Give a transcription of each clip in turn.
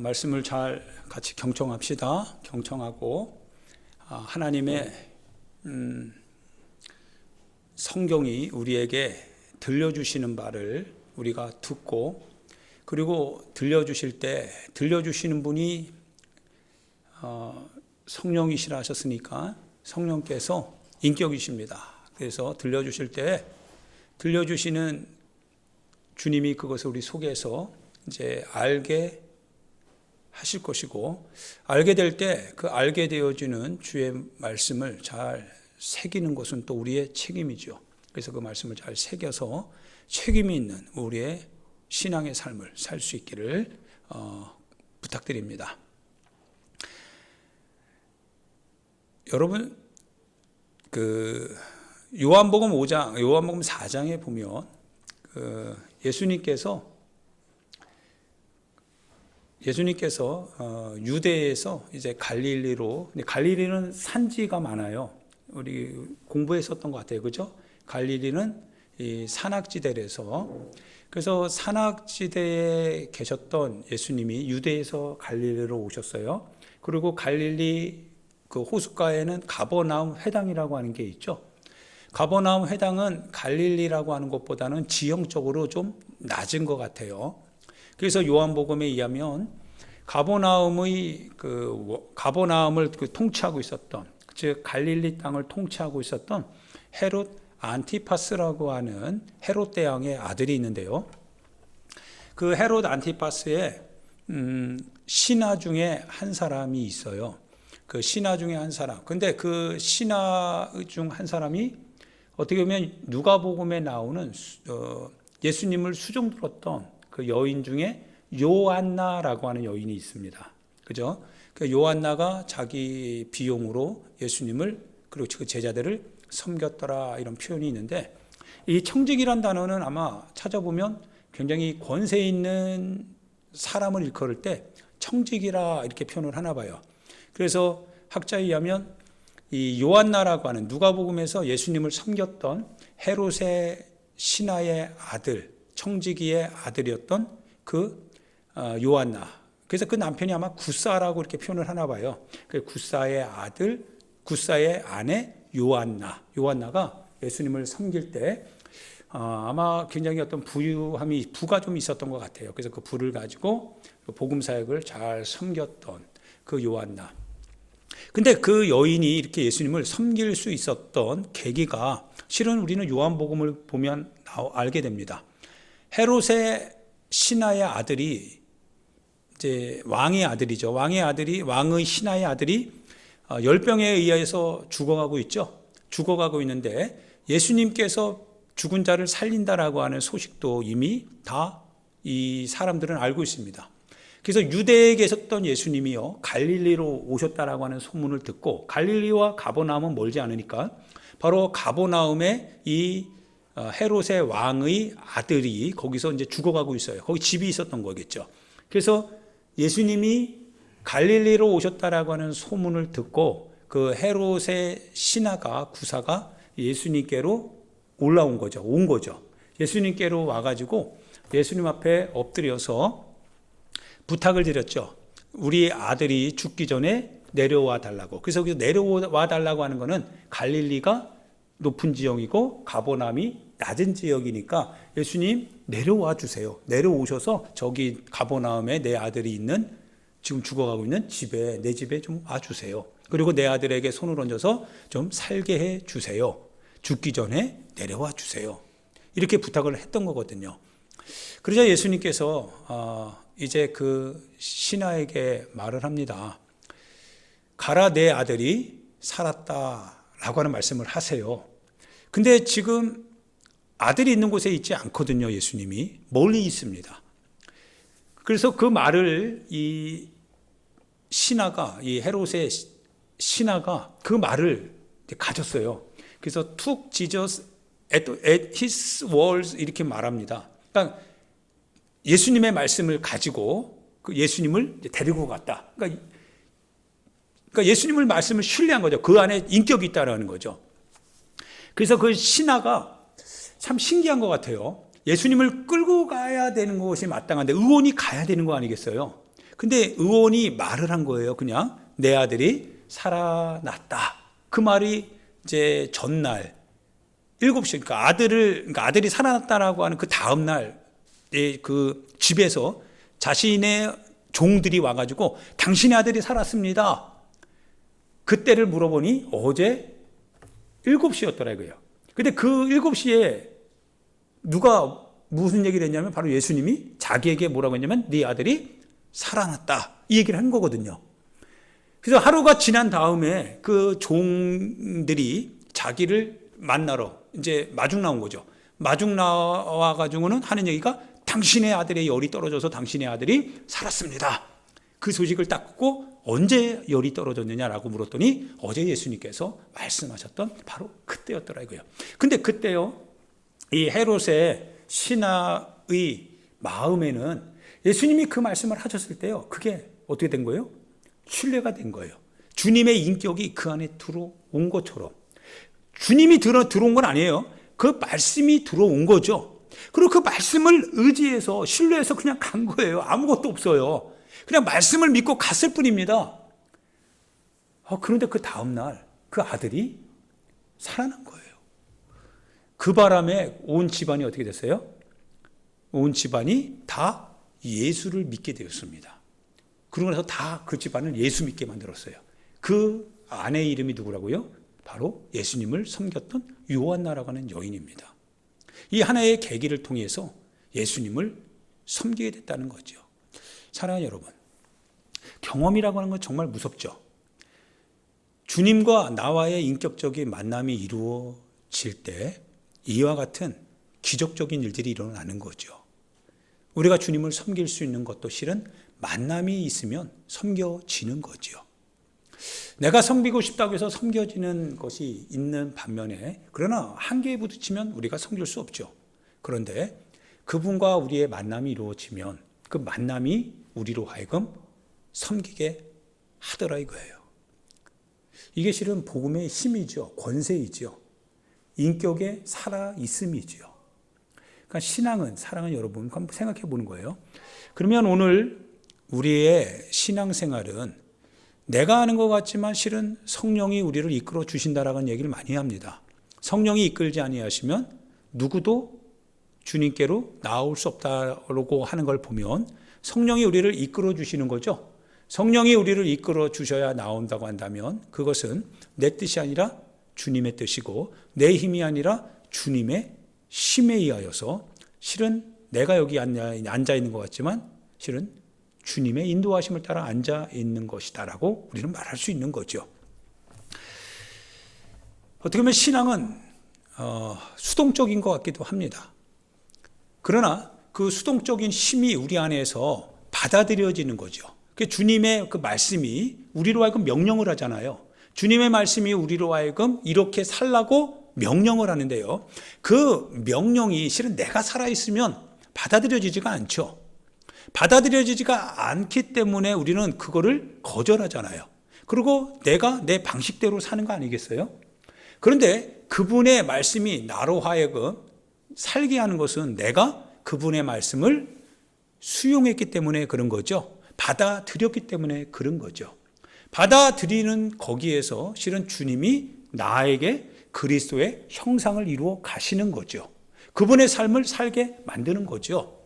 말씀을 잘 같이 경청합시다. 경청하고 하나님의 성경이 우리에게 들려주시는 바를 우리가 듣고, 그리고 들려주실 때 들려주시는 분이 성령이시라 하셨으니까 성령께서 인격이십니다. 그래서 들려주실 때 들려주시는 주님이 그것을 우리 속에서 이제 알게 하실 것이고, 알게 될 때 그 알게 되어지는 주의 말씀을 잘 새기는 것은 또 우리의 책임이죠. 그래서 그 말씀을 잘 새겨서 책임이 있는 우리의 신앙의 삶을 살 수 있기를 부탁드립니다. 여러분, 요한복음 5장, 요한복음 4장에 보면 예수님께서 유대에서 이제 갈릴리로, 갈릴리는 산지가 많아요. 우리 공부했었던 것 같아요, 그죠? 갈릴리는 이 산악지대라서, 그래서 산악지대에 계셨던 예수님이 유대에서 갈릴리로 오셨어요. 그리고 갈릴리 그 호숫가에는 가버나움 회당이라고 하는 게 있죠. 가버나움 회당은 갈릴리라고 하는 것보다는 지형적으로 좀 낮은 것 같아요. 그래서 요한복음에 의하면 가버나움을 통치하고 있었던, 즉 갈릴리 땅을 통치하고 있었던 헤롯 안티파스라고 하는 헤롯 대왕의 아들이 있는데요. 그 헤롯 안티파스의 신하 중에 한 사람이 있어요. 그 신하 중에 한 사람. 근데 그 신하 중 한 사람이 어떻게 보면 누가복음에 나오는 예수님을 수종 들었던 그 여인 중에 요한나라고 하는 여인이 있습니다. 그죠? 그 요한나가 자기 비용으로 예수님을 그리고 그 제자들을 섬겼더라, 이런 표현이 있는데, 이 청직이란 단어는 아마 찾아보면 굉장히 권세 있는 사람을 일컬을 때 청직이라 이렇게 표현을 하나 봐요. 그래서 학자에 의하면 이 요한나라고 하는 누가복음에서 예수님을 섬겼던 헤롯의 신하의 아들, 청지기의 아들이었던 그 요한나. 그래서 그 남편이 아마 구사라고 이렇게 표현을 하나 봐요. 그 구사의 아들, 구사의 아내 요한나. 요한나가 예수님을 섬길 때 아마 굉장히 어떤 부가 좀 있었던 것 같아요. 그래서 그 부를 가지고 복음 사역을 잘 섬겼던 그 요한나. 근데 그 여인이 이렇게 예수님을 섬길 수 있었던 계기가, 실은 우리는 요한복음을 보면 알게 됩니다. 헤롯의 신하의 아들이 이제 왕의 아들이죠. 왕의 신하의 아들이 열병에 의해서 죽어가고 있죠. 죽어가고 있는데 예수님께서 죽은 자를 살린다라고 하는 소식도 이미 다 이 사람들은 알고 있습니다. 그래서 유대에 계셨던 예수님이요, 갈릴리로 오셨다라고 하는 소문을 듣고, 갈릴리와 가버나움은 멀지 않으니까 바로 가버나움에 이 헤롯의 왕의 아들이 거기서 이제 죽어가고 있어요. 거기 집이 있었던 거겠죠. 그래서 예수님이 갈릴리로 오셨다라고 하는 소문을 듣고 그 헤롯의 신하가, 구사가 예수님께로 온 거죠. 예수님께로 와가지고 예수님 앞에 엎드려서 부탁을 드렸죠. 우리 아들이 죽기 전에 내려와 달라고. 그래서 내려와 달라고 하는 거는 갈릴리가 높은 지역이고 가버나움이 낮은 지역이니까 예수님 내려와 주세요. 내려오셔서 저기 가버나움에 내 아들이 있는, 지금 죽어가고 있는 집에, 내 집에 좀 와주세요. 그리고 내 아들에게 손을 얹어서 좀 살게 해 주세요. 죽기 전에 내려와 주세요. 이렇게 부탁을 했던 거거든요. 그러자 예수님께서 이제 그 신하에게 말을 합니다. 가라, 내 아들이 살았다라고 하는 말씀을 하세요. 근데 지금 아들이 있는 곳에 있지 않거든요. 예수님이 멀리 있습니다. 그래서 그 말을 이 헤롯의 신하가 그 말을 가졌어요. 그래서 took Jesus at his words 이렇게 말합니다. 그러니까 예수님의 말씀을 가지고 그 예수님을 데리고 갔다. 그러니까 예수님을 말씀을 신뢰한 거죠. 그 안에 인격이 있다는 거죠. 그래서 그 신하가 참 신기한 것 같아요. 예수님을 끌고 가야 되는 것이 마땅한데 의원이 가야 되는 거 아니겠어요? 근데 의원이 말을 한 거예요. 그냥 내 아들이 살아났다. 그 말이 이제 전날 7시, 그러니까 아들이 살아났다라고 하는 그 다음 날 그 집에서 자신의 종들이 와가지고 당신의 아들이 살았습니다. 그때를 물어보니 어제 7시였더라고요. 근데 그 7시에 누가 무슨 얘기를 했냐면 바로 예수님이 자기에게 뭐라고 했냐면 네 아들이 살아났다. 이 얘기를 한 거거든요. 그래서 하루가 지난 다음에 그 종들이 자기를 만나러 이제 마중 나온 거죠. 마중 나와가지고는 하는 얘기가 당신의 아들의 열이 떨어져서 당신의 아들이 살았습니다. 그 소식을 딱 듣고 언제 열이 떨어졌느냐라고 물었더니 어제 예수님께서 말씀하셨던 바로 그때였더라고요. 근데 그때요, 이 헤롯의 신하의 마음에는 예수님이 그 말씀을 하셨을 때요, 그게 어떻게 된 거예요? 신뢰가 된 거예요. 주님의 인격이 그 안에 들어온 것처럼. 주님이 들어온 건 아니에요. 그 말씀이 들어온 거죠. 그리고 그 말씀을 의지해서 신뢰해서 그냥 간 거예요. 아무것도 없어요. 그냥 말씀을 믿고 갔을 뿐입니다. 그런데 그 다음날 그 아들이 살아난 거예요. 그 바람에 온 집안이 어떻게 됐어요? 온 집안이 다 예수를 믿게 되었습니다. 그러고 나서 다 그 집안을 예수 믿게 만들었어요. 그 아내의 이름이 누구라고요? 바로 예수님을 섬겼던 요한나라고 하는 여인입니다. 이 하나의 계기를 통해서 예수님을 섬기게 됐다는 거죠. 사랑하는 여러분, 경험이라고 하는 건 정말 무섭죠. 주님과 나와의 인격적인 만남이 이루어질 때 이와 같은 기적적인 일들이 일어나는 거죠. 우리가 주님을 섬길 수 있는 것도 실은 만남이 있으면 섬겨지는 거죠. 내가 섬기고 싶다고 해서 섬겨지는 것이 있는 반면에, 그러나 한계에 부딪히면 우리가 섬길 수 없죠. 그런데 그분과 우리의 만남이 이루어지면 그 만남이 우리로 하여금 섬기게 하더라 이거예요. 이게 실은 복음의 힘이죠. 권세이죠. 인격의 살아있음이죠. 그러니까 신앙은, 사랑은 여러분 한번 생각해 보는 거예요. 그러면 오늘 우리의 신앙생활은 내가 하는 것 같지만 실은 성령이 우리를 이끌어 주신다라는 얘기를 많이 합니다. 성령이 이끌지 아니하시면 누구도 주님께로 나올 수 없다고 하는 걸 보면 성령이 우리를 이끌어 주시는 거죠. 성령이 우리를 이끌어 주셔야 나온다고 한다면 그것은 내 뜻이 아니라 주님의 뜻이고 내 힘이 아니라 주님의 힘에 의하여서 실은 내가 여기 앉아 있는 것 같지만 실은 주님의 인도하심을 따라 앉아 있는 것이다라고 우리는 말할 수 있는 거죠. 어떻게 보면 신앙은 수동적인 것 같기도 합니다. 그러나 그 수동적인 힘이 우리 안에서 받아들여지는 거죠. 주님의 그 말씀이 우리로 하여금 명령을 하잖아요. 주님의 말씀이 우리로 하여금 이렇게 살라고 명령을 하는데요. 그 명령이 실은 내가 살아있으면 받아들여지지가 않죠. 받아들여지지가 않기 때문에 우리는 그거를 거절하잖아요. 그리고 내가 내 방식대로 사는 거 아니겠어요? 그런데 그분의 말씀이 나로 하여금 살게 하는 것은 내가 그분의 말씀을 수용했기 때문에 그런 거죠. 받아들였기 때문에 그런 거죠. 받아들이는 거기에서 실은 주님이 나에게 그리스도의 형상을 이루어 가시는 거죠. 그분의 삶을 살게 만드는 거죠.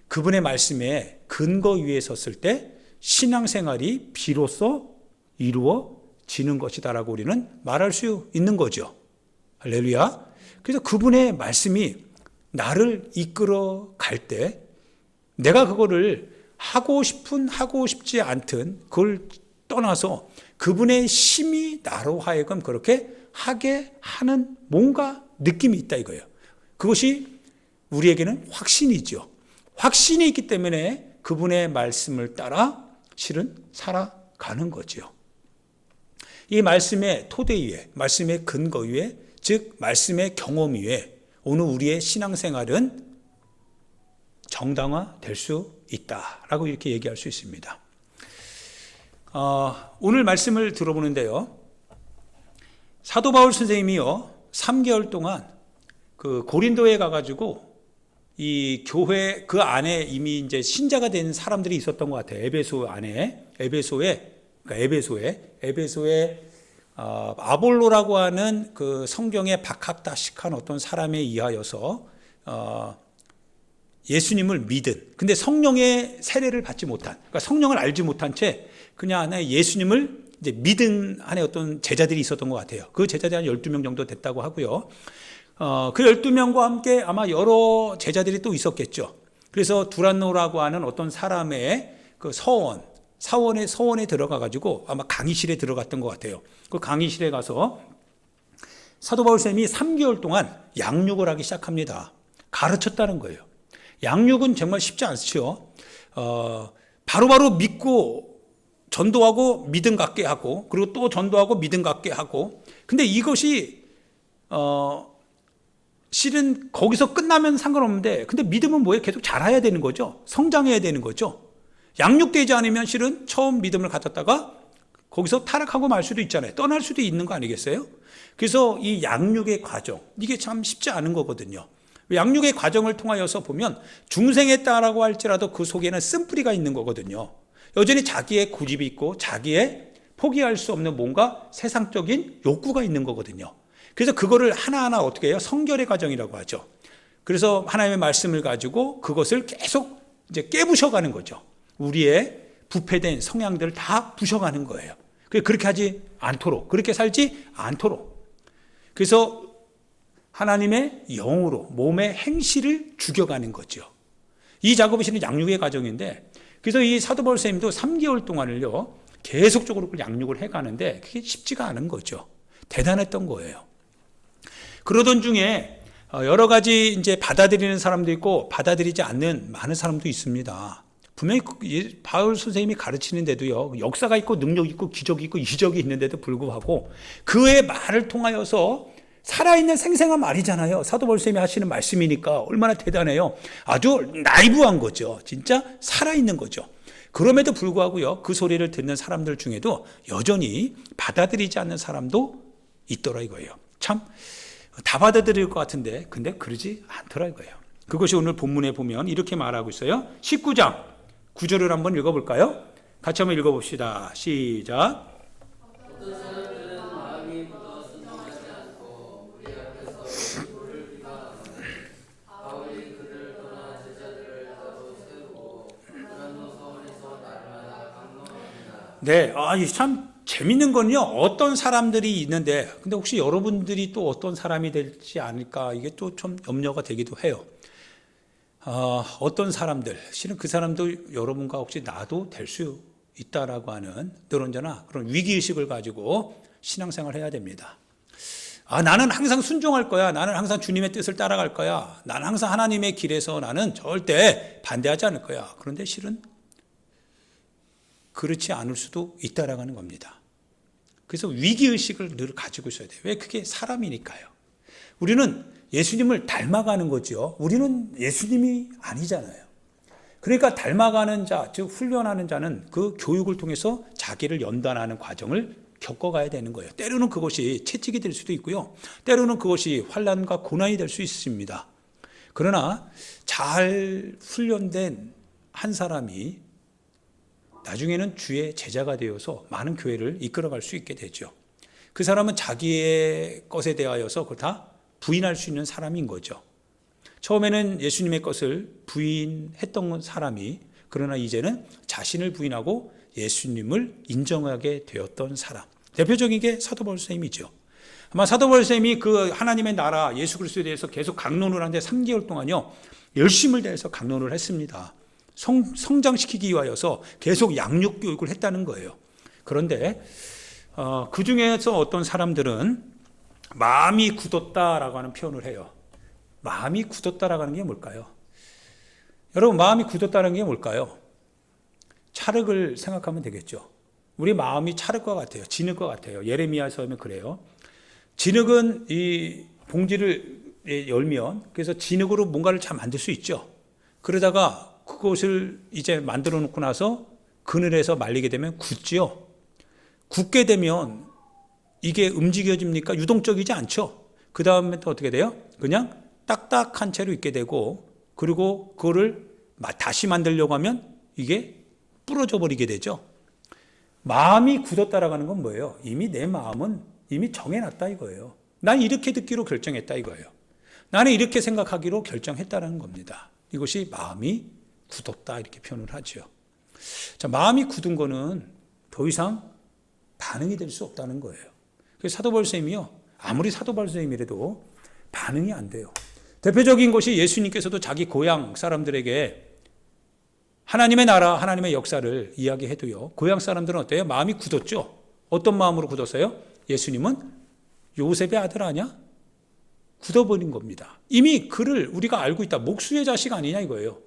그분의 말씀에 근거 위에 섰을 때 신앙생활이 비로소 이루어지는 것이다라고 우리는 말할 수 있는 거죠. 할렐루야. 그래서 그분의 말씀이 나를 이끌어 갈 때 내가 그거를 하고 싶은 하고 싶지 않든 그걸 떠나서 그분의 힘이 나로 하여금 그렇게 하게 하는 뭔가 느낌이 있다 이거예요. 그것이 우리에게는 확신이죠. 확신이 있기 때문에 그분의 말씀을 따라 실은 살아가는 거죠. 이 말씀의 토대 위에, 말씀의 근거 위에, 즉 말씀의 경험 위에 오늘 우리의 신앙생활은 정당화될 수 있다라고 이렇게 얘기할 수 있습니다. 오늘 말씀을 들어보는데요. 사도 바울 선생님이요 3개월 동안 그 고린도에 가가지고 이 교회 그 안에 이미 이제 신자가 된 사람들이 있었던 것 같아요. 에베소에 아볼로라고 하는 그 성경에 박학다식한 어떤 사람에 의하여서 예수님을 믿은, 근데 성령의 세례를 받지 못한, 그러니까 성령을 알지 못한 채 그냥 안에 예수님을 이제 믿은 안에 어떤 제자들이 있었던 것 같아요. 그 제자들이 한 12명 정도 됐다고 하고요. 그 12명과 함께 아마 여러 제자들이 또 있었겠죠. 그래서 두란노라고 하는 어떤 사람의 그 서원에 들어가가지고 아마 강의실에 들어갔던 것 같아요. 그 강의실에 가서 사도 바울쌤이 3개월 동안 양육을 하기 시작합니다. 가르쳤다는 거예요. 양육은 정말 쉽지 않죠. 바로바로 믿고 전도하고 믿음 갖게 하고, 그리고 또 전도하고 믿음 갖게 하고. 근데 이것이 실은 거기서 끝나면 상관없는데, 근데 믿음은 뭐예요? 계속 자라야 되는 거죠. 성장해야 되는 거죠. 양육되지 않으면 실은 처음 믿음을 가졌다가 거기서 타락하고 말 수도 있잖아요. 떠날 수도 있는 거 아니겠어요? 그래서 이 양육의 과정, 이게 참 쉽지 않은 거거든요. 양육의 과정을 통하여서 보면 중생했다라고 할지라도 그 속에는 쓴뿌리가 있는 거거든요. 여전히 자기의 고집이 있고 자기의 포기할 수 없는 뭔가 세상적인 욕구가 있는 거거든요. 그래서 그거를 하나하나 어떻게 해요? 성결의 과정이라고 하죠. 그래서 하나님의 말씀을 가지고 그것을 계속 이제 깨부셔가는 거죠. 우리의 부패된 성향들을 다 부셔가는 거예요. 그렇게 하지 않도록, 그렇게 살지 않도록. 그래서 하나님의 영으로 몸의 행실을 죽여가는 거죠. 이 작업이 실은 양육의 과정인데, 그래서 이 사도 바울 선생님도 3개월 동안을요 계속적으로 양육을 해가는데 그게 쉽지가 않은 거죠. 대단했던 거예요. 그러던 중에 여러 가지 이제 받아들이는 사람도 있고 받아들이지 않는 많은 사람도 있습니다. 분명히 바울 선생님이 가르치는데도요, 역사가 있고 능력이 있고 기적이 있고 이적이 있는데도 불구하고 그의 말을 통하여서 살아있는 생생한 말이잖아요. 사도 바울 선생님이 하시는 말씀이니까 얼마나 대단해요. 아주 나이브한 거죠. 진짜 살아있는 거죠. 그럼에도 불구하고요, 그 소리를 듣는 사람들 중에도 여전히 받아들이지 않는 사람도 있더라 이거예요. 참 다 받아들일 것 같은데 근데 그러지 않더라 이거예요. 그것이 오늘 본문에 보면 이렇게 말하고 있어요. 19장 9절을 한번 읽어볼까요? 같이 한번 읽어봅시다. 시작. 네, 참 재밌는 건요, 어떤 사람들이 있는데, 근데 혹시 여러분들이 또 어떤 사람이 될지 않을까, 이게 또 좀 염려가 되기도 해요. 어떤 사람들, 실은 그 사람도 여러분과 혹시 나도 될 수 있다라고 하는 언제나 그런 위기의식을 가지고 신앙생활을 해야 됩니다. 나는 항상 순종할 거야. 나는 항상 주님의 뜻을 따라갈 거야. 나는 항상 하나님의 길에서 나는 절대 반대하지 않을 거야. 그런데 실은 그렇지 않을 수도 있다라는 겁니다. 그래서 위기의식을 늘 가지고 있어야 돼요. 왜? 그게 사람이니까요. 우리는 예수님을 닮아가는 거죠. 우리는 예수님이 아니잖아요. 그러니까 닮아가는 자, 즉 훈련하는 자는 그 교육을 통해서 자기를 연단하는 과정을 겪어가야 되는 거예요. 때로는 그것이 채찍이 될 수도 있고요. 때로는 그것이 환난과 고난이 될 수 있습니다. 그러나 잘 훈련된 한 사람이 나중에는 주의 제자가 되어서 많은 교회를 이끌어갈 수 있게 되죠. 그 사람은 자기의 것에 대하여서 그걸 다 부인할 수 있는 사람인 거죠. 처음에는 예수님의 것을 부인했던 사람이, 그러나 이제는 자신을 부인하고 예수님을 인정하게 되었던 사람. 대표적인 게 사도 바울 선생님이죠. 아마 사도 바울 선생님이 그 하나님의 나라 예수 그리스도에 대해서 계속 강론을 하는데 3개월 동안요 열심을 다해서 강론을 했습니다. 성장시키기 위하여서 계속 양육 교육을 했다는 거예요. 그런데 그 중에서 어떤 사람들은 마음이 굳었다라고 하는 표현을 해요. 마음이 굳었다라고 하는 게 뭘까요? 여러분, 마음이 굳었다는 게 뭘까요? 찰흙을 생각하면 되겠죠. 우리 마음이 찰흙과 같아요. 진흙과 같아요. 예레미야서에 그래요. 진흙은 이 봉지를 열면, 그래서 진흙으로 뭔가를 잘 만들 수 있죠. 그러다가 그것을 이제 만들어 놓고 나서 그늘에서 말리게 되면 굳지요. 굳게 되면 이게 움직여집니까? 유동적이지 않죠. 그 다음에 또 어떻게 돼요? 그냥 딱딱한 채로 있게 되고 그리고 그거를 다시 만들려고 하면 이게 부러져 버리게 되죠. 마음이 굳었다라고 하는 건 뭐예요? 이미 내 마음은 이미 정해놨다 이거예요. 난 이렇게 듣기로 결정했다 이거예요. 나는 이렇게 생각하기로 결정했다라는 겁니다. 이것이 마음이 굳었다 이렇게 표현을 하죠. 자, 마음이 굳은 거는 더 이상 반응이 될 수 없다는 거예요. 그래서 사도 바울 쌤이요, 아무리 사도 바울 쌤이라도 반응이 안 돼요. 대표적인 것이 예수님께서도 자기 고향 사람들에게 하나님의 나라, 하나님의 역사를 이야기해도요, 고향 사람들은 어때요? 마음이 굳었죠. 어떤 마음으로 굳었어요? 예수님은 요셉의 아들 아니야? 굳어버린 겁니다. 이미 그를 우리가 알고 있다. 목수의 자식 아니냐 이거예요.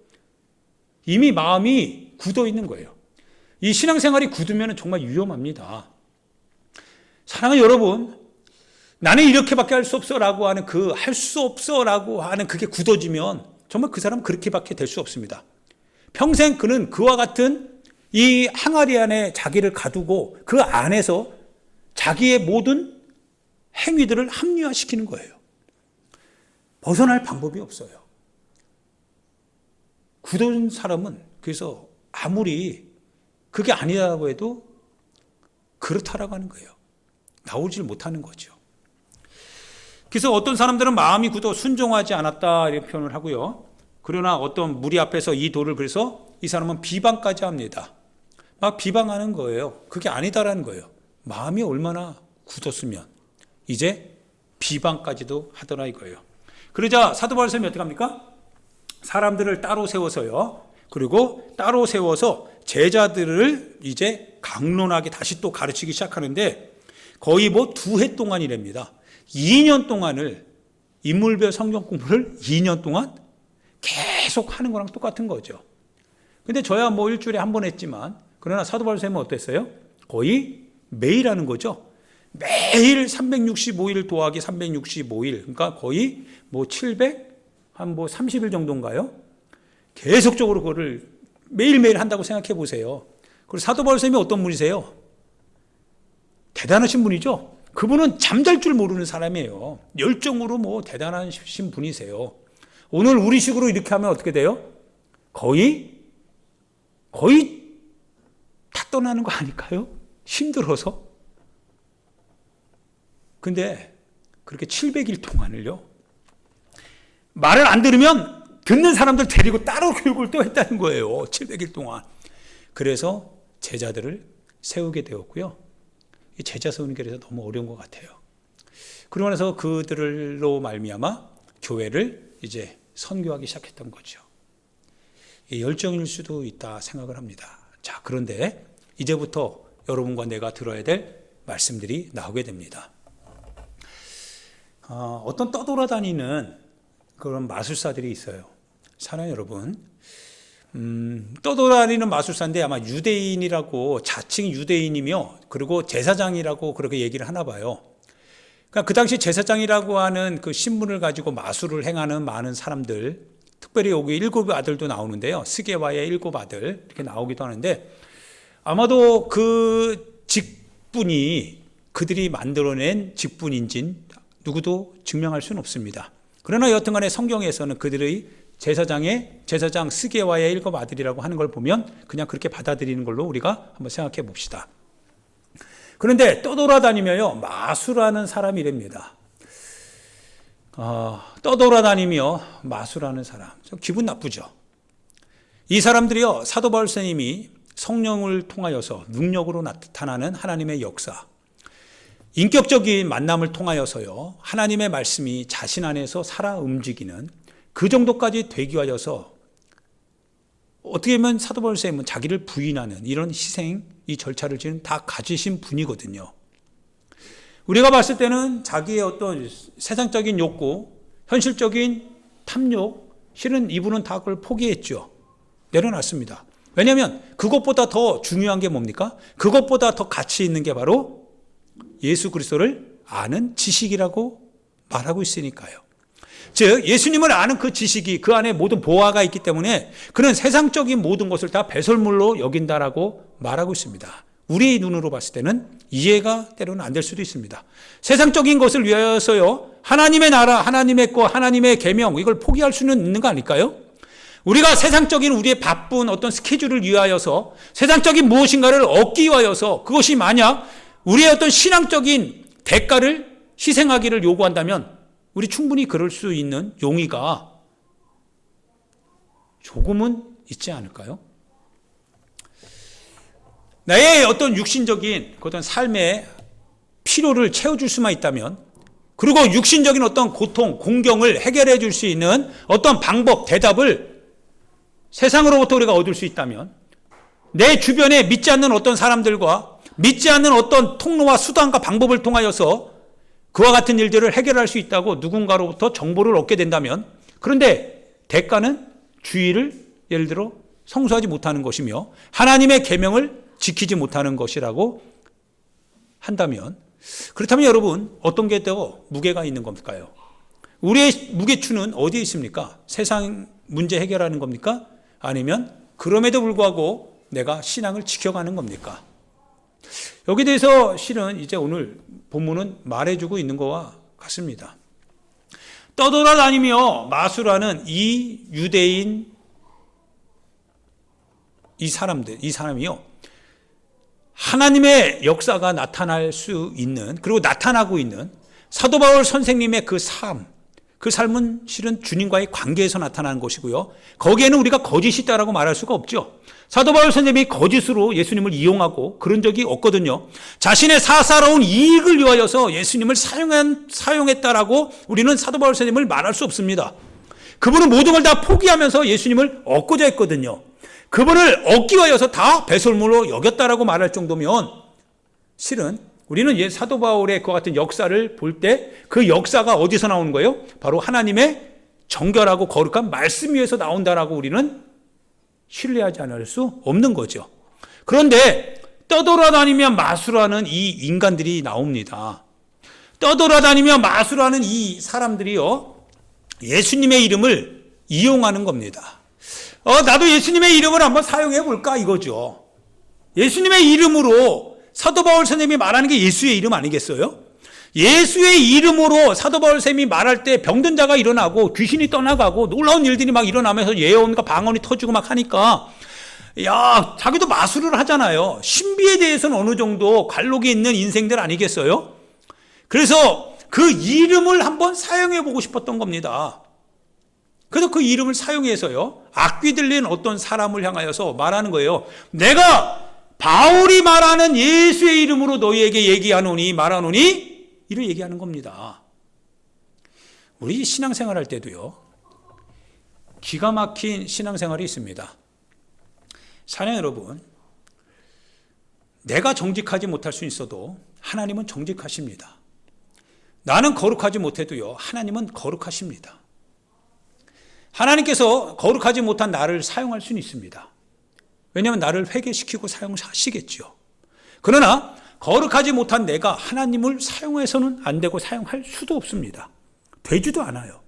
이미 마음이 굳어 있는 거예요. 이 신앙생활이 굳으면 정말 위험합니다. 사랑하는 여러분, 나는 이렇게밖에 할 수 없어라고 하는 그 할 수 없어라고 하는 그게 굳어지면 정말 그 사람은 그렇게밖에 될 수 없습니다. 평생 그는 그와 같은 이 항아리 안에 자기를 가두고 그 안에서 자기의 모든 행위들을 합리화시키는 거예요. 벗어날 방법이 없어요. 굳은 사람은 그래서 아무리 그게 아니라고 해도 그렇다라고 하는 거예요. 나오질 못하는 거죠. 그래서 어떤 사람들은 마음이 굳어 순종하지 않았다 이렇게 표현을 하고요. 그러나 어떤 무리 앞에서 이 도를 그래서 이 사람은 비방까지 합니다. 막 비방하는 거예요. 그게 아니다라는 거예요. 마음이 얼마나 굳었으면 이제 비방까지도 하더라 이거예요. 그러자 사도 바울 쌤이 어떻게 합니까? 사람들을 따로 세워서요. 그리고 따로 세워서 제자들을 이제 강론하게 다시 또 가르치기 시작하는데 거의 뭐 2해 동안이랍니다. 2년 동안을 인물별 성경 공부를 2년 동안 계속 하는 거랑 똑같은 거죠. 근데 저야 뭐 일주일에 한 번 했지만 그러나 사도 바울 쌤은 어땠어요? 거의 매일 하는 거죠. 매일 365일 더하기 365일. 그러니까 거의 뭐 30일 정도인가요? 계속적으로 그거를 매일매일 한다고 생각해 보세요. 그리고 사도 바울 쌤이 어떤 분이세요? 대단하신 분이죠. 그분은 잠잘 줄 모르는 사람이에요. 열정으로 뭐 대단하신 분이세요. 오늘 우리식으로 이렇게 하면 어떻게 돼요? 거의 다 떠나는 거 아닐까요? 힘들어서. 근데 그렇게 700일 동안을요, 말을 안 들으면 듣는 사람들 데리고 따로 교육을 또 했다는 거예요. 700일 동안. 그래서 제자들을 세우게 되었고요. 이 제자 세우는 게 그래서 너무 어려운 것 같아요. 그러고 나서 그들로 말미암아 교회를 이제 선교하기 시작했던 거죠. 열정일 수도 있다 생각을 합니다. 자, 그런데 이제부터 여러분과 내가 들어야 될 말씀들이 나오게 됩니다. 어떤 떠돌아다니는 그런 마술사들이 있어요. 사랑하는 여러분, 떠돌아다니는 마술사인데 아마 유대인이라고, 자칭 유대인이며 그리고 제사장이라고 그렇게 얘기를 하나 봐요. 그러니까 그 당시 제사장이라고 하는 그 신분을 가지고 마술을 행하는 많은 사람들, 특별히 여기 7 아들도 나오는데요. 스게와의 7 아들 이렇게 나오기도 하는데 아마도 그 직분이 그들이 만들어낸 직분인진 누구도 증명할 수는 없습니다. 그러나 여튼간에 성경에서는 그들의 제사장 스게와의 7 아들이라고 하는 걸 보면 그냥 그렇게 받아들이는 걸로 우리가 한번 생각해 봅시다. 그런데 떠돌아다니며요, 마술하는 사람이랍니다. 떠돌아다니며 마술하는 사람, 좀 기분 나쁘죠. 이 사람들이요, 사도 바울 선생님이 성령을 통하여서 능력으로 나타나는 하나님의 역사, 인격적인 만남을 통하여서요, 하나님의 말씀이 자신 안에서 살아 움직이는 그 정도까지 되기 위하여서 어떻게 보면 사도 바울 쌤은 자기를 부인하는 이런 희생, 이 절차를 지금 다 가지신 분이거든요. 우리가 봤을 때는 자기의 어떤 세상적인 욕구, 현실적인 탐욕, 실은 이분은 다 그걸 포기했죠. 내려놨습니다. 왜냐하면 그것보다 더 중요한 게 뭡니까? 그것보다 더 가치 있는 게 바로 예수 그리스도를 아는 지식이라고 말하고 있으니까요. 즉 예수님을 아는 그 지식이 그 안에 모든 보화가 있기 때문에 그는 세상적인 모든 것을 다 배설물로 여긴다라고 말하고 있습니다. 우리의 눈으로 봤을 때는 이해가 때로는 안 될 수도 있습니다. 세상적인 것을 위하여서요, 하나님의 나라, 하나님의 것, 하나님의 계명, 이걸 포기할 수는 있는 거 아닐까요? 우리가 세상적인 우리의 바쁜 어떤 스케줄을 위하여서 세상적인 무엇인가를 얻기 위하여서 그것이 만약 우리의 어떤 신앙적인 대가를 희생하기를 요구한다면 우리 충분히 그럴 수 있는 용의가 조금은 있지 않을까요? 나의 어떤 육신적인 어떤 삶의 필요를 채워줄 수만 있다면, 그리고 육신적인 어떤 고통, 공경을 해결해 줄 수 있는 어떤 방법, 대답을 세상으로부터 우리가 얻을 수 있다면, 내 주변에 믿지 않는 어떤 사람들과 믿지 않는 어떤 통로와 수단과 방법을 통하여서 그와 같은 일들을 해결할 수 있다고 누군가로부터 정보를 얻게 된다면, 그런데 대가는 주의를 예를 들어 성수하지 못하는 것이며 하나님의 계명을 지키지 못하는 것이라고 한다면, 그렇다면 여러분 어떤 게 더 무게가 있는 겁니까요? 우리의 무게추는 어디에 있습니까? 세상 문제 해결하는 겁니까? 아니면 그럼에도 불구하고 내가 신앙을 지켜가는 겁니까? 여기에 대해서 실은 이제 오늘 본문은 말해주고 있는 것과 같습니다. 떠돌아다니며 마술하는 이 유대인 이 사람이요, 하나님의 역사가 나타날 수 있는, 그리고 나타나고 있는 사도 바울 선생님의 그 삶은 실은 주님과의 관계에서 나타나는 것이고요. 거기에는 우리가 거짓이 있다라고 말할 수가 없죠. 사도 바울 선생님이 거짓으로 예수님을 이용하고 그런 적이 없거든요. 자신의 사사로운 이익을 위하여서 예수님을 사용했다라고 우리는 사도 바울 선생님을 말할 수 없습니다. 그분은 모든 걸 다 포기하면서 예수님을 얻고자 했거든요. 그분을 얻기 위하여서 다 배설물로 여겼다라고 말할 정도면, 실은 우리는 사도 바울의 그와 같은 역사를 볼 때 그 역사가 어디서 나오는 거예요? 바로 하나님의 정결하고 거룩한 말씀 위에서 나온다라고 우리는 신뢰하지 않을 수 없는 거죠. 그런데 떠돌아다니며 마술하는 이 인간들이 나옵니다. 떠돌아다니며 마술하는 이 사람들이요, 예수님의 이름을 이용하는 겁니다. 나도 예수님의 이름을 한번 사용해 볼까 이거죠. 예수님의 이름으로 사도 바울 선생님이 말하는 게 예수의 이름 아니겠어요? 예수의 이름으로 사도 바울 선생님이 말할 때 병든 자가 일어나고 귀신이 떠나가고 놀라운 일들이 막 일어나면서 예언과 방언이 터지고 막 하니까, 야, 자기도 마술을 하잖아요. 신비에 대해서는 어느 정도 관록이 있는 인생들 아니겠어요? 그래서 그 이름을 한번 사용해 보고 싶었던 겁니다. 그래서 그 이름을 사용해서요, 악귀 들린 어떤 사람을 향하여서 말하는 거예요. 내가 바울이 말하는 예수의 이름으로 너희에게 얘기하노니 말하노니, 이를 얘기하는 겁니다. 우리 신앙생활 할 때도요, 기가 막힌 신앙생활이 있습니다. 사랑 여러분, 내가 정직하지 못할 수 있어도 하나님은 정직하십니다. 나는 거룩하지 못해도요, 하나님은 거룩하십니다. 하나님께서 거룩하지 못한 나를 사용할 수는 있습니다. 왜냐하면 나를 회개시키고 사용하시겠죠. 그러나 거룩하지 못한 내가 하나님을 사용해서는 안 되고 사용할 수도 없습니다. 되지도 않아요.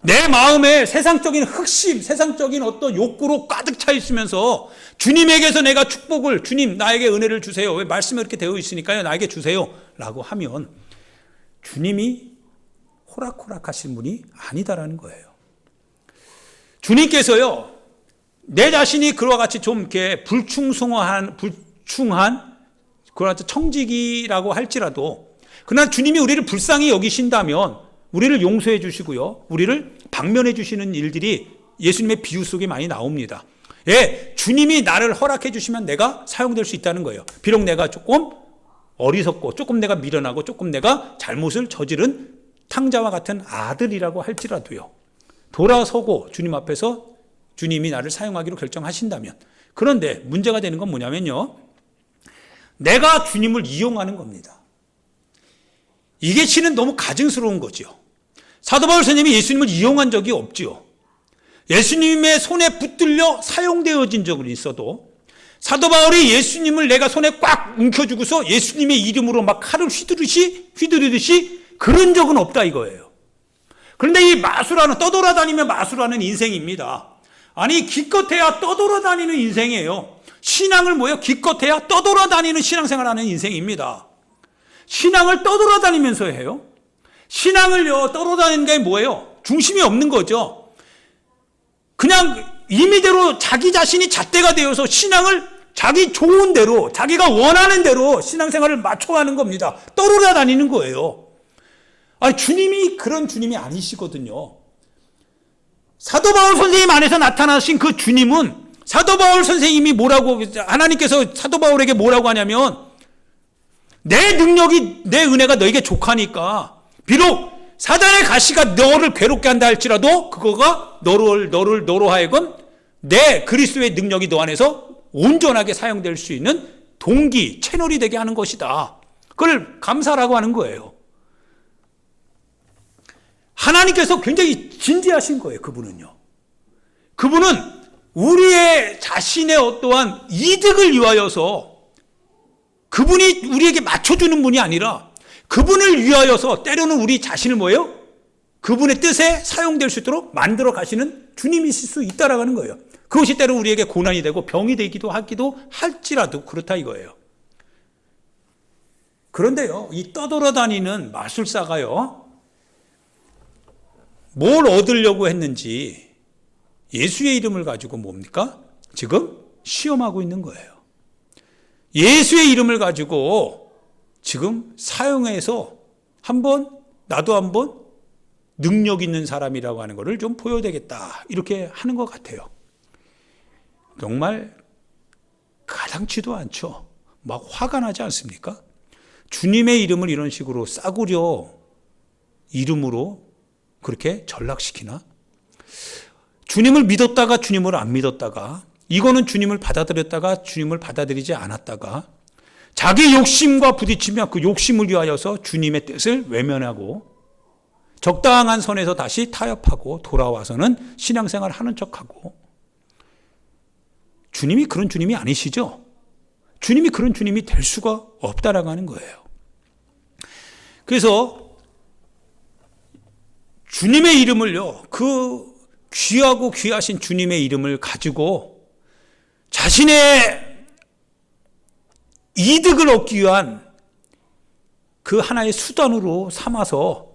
내 마음에 세상적인 흑심, 세상적인 어떤 욕구로 가득 차 있으면서 주님에게서 내가 축복을, 주님 나에게 은혜를 주세요, 왜 말씀에 이렇게 되어 있으니까요 나에게 주세요 라고 하면 주님이 호락호락하신 분이 아니다라는 거예요. 주님께서요, 내 자신이 그와 같이 좀 이렇게 불충한 그와 같은 청지기라고 할지라도, 그러나 주님이 우리를 불쌍히 여기신다면 우리를 용서해 주시고요, 우리를 방면해 주시는 일들이 예수님의 비유 속에 많이 나옵니다. 예, 주님이 나를 허락해 주시면 내가 사용될 수 있다는 거예요. 비록 내가 조금 어리석고 조금 내가 미련하고 조금 내가 잘못을 저지른 탕자와 같은 아들이라고 할지라도요, 돌아서고 주님 앞에서 주님이 나를 사용하기로 결정하신다면. 그런데 문제가 되는 건 뭐냐면요, 내가 주님을 이용하는 겁니다. 이게 실은 너무 가증스러운 거죠. 사도 바울 선생님이 예수님을 이용한 적이 없죠. 예수님의 손에 붙들려 사용되어진 적은 있어도 사도 바울이 예수님을 내가 손에 꽉 움켜주고서 예수님의 이름으로 막 칼을 휘두르듯이 그런 적은 없다 이거예요. 그런데 이 마술하는, 떠돌아다니며 마술하는 인생입니다. 아니, 기껏해야 떠돌아다니는 인생이에요. 신앙을 뭐예요? 기껏해야 떠돌아다니는 신앙생활하는 인생입니다. 신앙을 떠돌아다니면서 해요. 신앙을요, 떠돌아다니는 게 뭐예요? 중심이 없는 거죠. 그냥 임의대로 자기 자신이 잣대가 되어서 신앙을 자기 좋은 대로, 자기가 원하는 대로 신앙생활을 맞춰가는 겁니다. 떠돌아 다니는 거예요. 아니, 주님이 그런 주님이 아니시거든요. 사도 바울 선생님 안에서 나타나신 그 주님은, 사도 바울 선생님이 뭐라고, 하나님께서 사도 바울에게 뭐라고 하냐면, 내 능력이, 내 은혜가 너에게 족하니까 비록 사단의 가시가 너를 괴롭게 한다 할지라도 그거가 너로 하여금 내 그리스도의 능력이 너 안에서 온전하게 사용될 수 있는 동기, 채널이 되게 하는 것이다. 그걸 감사라고 하는 거예요. 하나님께서 굉장히 진지하신 거예요. 그분은요. 그분은 우리의 자신의 어떠한 이득을 위하여서 그분이 우리에게 맞춰주는 분이 아니라 그분을 위하여서 때로는 우리 자신을 뭐예요? 그분의 뜻에 사용될 수 있도록 만들어 가시는 주님이실 수 있다라고 하는 거예요. 그것이 때로 우리에게 고난이 되고 병이 되기도 하기도 할지라도 그렇다 이거예요. 그런데요, 이 떠돌아다니는 마술사가요, 뭘 얻으려고 했는지 예수의 이름을 가지고 뭡니까? 지금 시험하고 있는 거예요. 예수의 이름을 가지고 지금 사용해서 나도 한번 능력 있는 사람이라고 하는 것을 좀 보여야되겠다, 이렇게 하는 것 같아요. 정말 가당치도 않죠. 막 화가 나지 않습니까? 주님의 이름을 이런 식으로 싸구려 이름으로 그렇게 전락시키나? 주님을 믿었다가 주님을 안 믿었다가, 이거는 주님을 받아들였다가 주님을 받아들이지 않았다가, 자기 욕심과 부딪히며 그 욕심을 위하여서 주님의 뜻을 외면하고 적당한 선에서 다시 타협하고 돌아와서는 신앙생활 하는 척하고, 주님이 그런 주님이 아니시죠? 주님이 그런 주님이 될 수가 없다라고 하는 거예요. 그래서 주님의 이름을요, 그 귀하고 귀하신 주님의 이름을 가지고 자신의 이득을 얻기 위한 그 하나의 수단으로 삼아서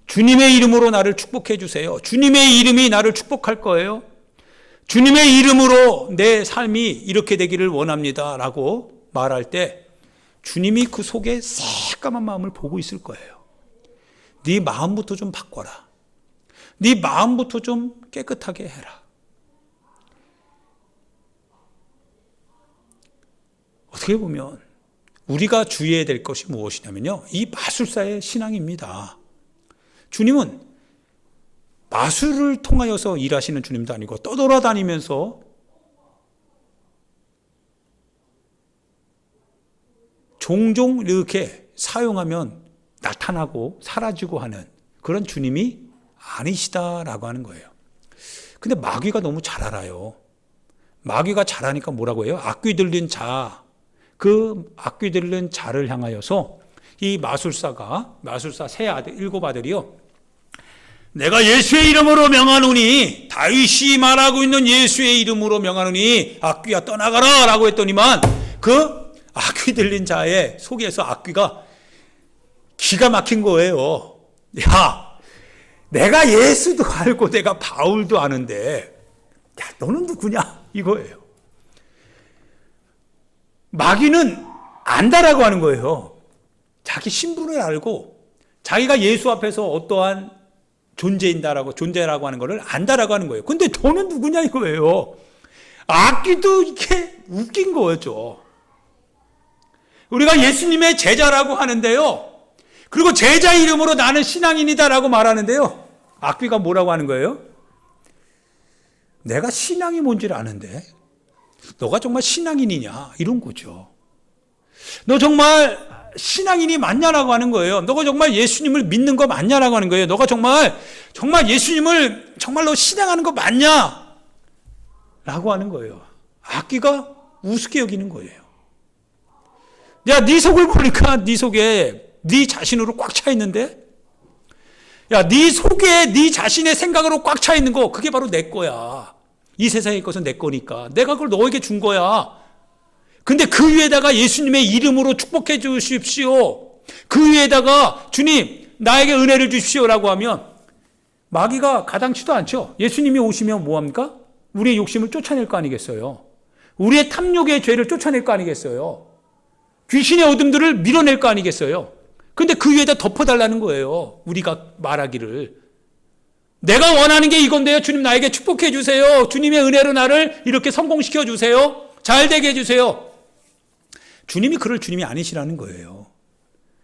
주님의 이름으로 나를 축복해 주세요. 주님의 이름이 나를 축복할 거예요. 주님의 이름으로 내 삶이 이렇게 되기를 원합니다 라고 말할 때 주님이 그 속에 새까만 마음을 보고 있을 거예요. 네 마음부터 좀 바꿔라. 네 마음부터 좀 깨끗하게 해라. 어떻게 보면 우리가 주의해야 될 것이 무엇이냐면요, 이 마술사의 신앙입니다. 주님은 마술을 통하여서 일하시는 주님도 아니고 떠돌아다니면서 종종 이렇게 사용하면 나타나고 사라지고 하는 그런 주님이 아니시다라고 하는 거예요. 근데 마귀가 너무 잘 알아요. 마귀가 잘하니까 뭐라고 해요? 악귀 들린 자, 그 악귀 들린 자를 향하여서 이 마술사 세 아들, 7아들이요, 내가 예수의 이름으로 명하노니, 다윗이 말하고 있는 예수의 이름으로 명하노니 악귀야 떠나가라 라고 했더니만 그 악귀 들린 자의 속에서 악귀가 기가 막힌 거예요. 야, 내가 예수도 알고 내가 바울도 아는데 야, 너는 누구냐 이거예요. 마귀는 안다라고 하는 거예요. 자기 신분을 알고 자기가 예수 앞에서 어떠한 존재라고 하는 것을 안다라고 하는 거예요. 근데 저는 누구냐 이거예요. 악귀도 이렇게 웃긴 거죠. 우리가 예수님의 제자라고 하는데요, 그리고 제자 이름으로 나는 신앙인이다라고 말하는데요, 악귀가 뭐라고 하는 거예요? 내가 신앙이 뭔지를 아는데 너가 정말 신앙인이냐 이런 거죠. 너 정말 신앙인이 맞냐라고 하는 거예요. 너가 정말 예수님을 믿는 거 맞냐라고 하는 거예요. 너가 정말 예수님을 정말로 신앙하는 거 맞냐 라고 하는 거예요. 악귀가 우습게 여기는 거예요. 야, 네 속을 보니까 네 속에 네 자신으로 꽉 차 있는데, 야, 네 속에 네 자신의 생각으로 꽉 차 있는 거, 그게 바로 내 거야. 이 세상의 것은 내 거니까 내가 그걸 너에게 준 거야. 근데 그 위에다가 예수님의 이름으로 축복해 주십시오, 그 위에다가 주님 나에게 은혜를 주십시오라고 하면 마귀가 가당치도 않죠. 예수님이 오시면 뭐합니까? 우리의 욕심을 쫓아낼 거 아니겠어요? 우리의 탐욕의 죄를 쫓아낼 거 아니겠어요? 귀신의 어둠들을 밀어낼 거 아니겠어요? 근데 그 위에다 덮어달라는 거예요. 우리가 말하기를. 내가 원하는 게 이건데요. 주님 나에게 축복해 주세요. 주님의 은혜로 나를 이렇게 성공시켜 주세요. 잘 되게 해 주세요. 주님이 그럴 주님이 아니시라는 거예요.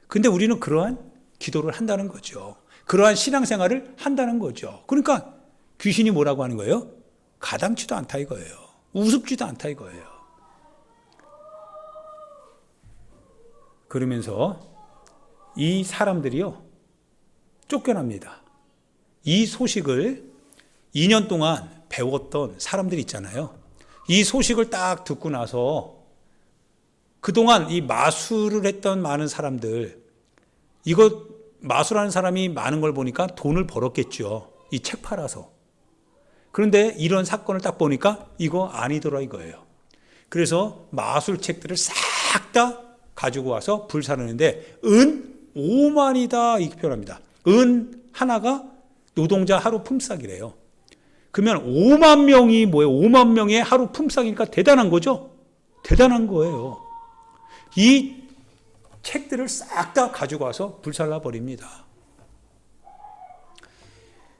근데 우리는 그러한 기도를 한다는 거죠. 그러한 신앙생활을 한다는 거죠. 그러니까 귀신이 뭐라고 하는 거예요? 가당치도 않다 이거예요. 우습지도 않다 이거예요. 그러면서 이 사람들이요, 쫓겨납니다. 이 소식을 2년 동안 배웠던 사람들이 있잖아요. 이 소식을 딱 듣고 나서 그동안 이 마술을 했던 많은 사람들, 이거 마술하는 사람이 많은 걸 보니까 돈을 벌었겠죠. 이 책 팔아서. 그런데 이런 사건을 딱 보니까 이거 아니더라 이거예요. 그래서 마술책들을 싹 다 가지고 와서 불사르는데 은 5만이다 이렇게 표현합니다. 은 하나가 노동자 하루 품삯이래요. 그러면 5만 명이 뭐예요? 5만 명의 하루 품삯이니까 대단한 거죠? 대단한 거예요. 이 책들을 싹 다 가지고 와서 불살라 버립니다.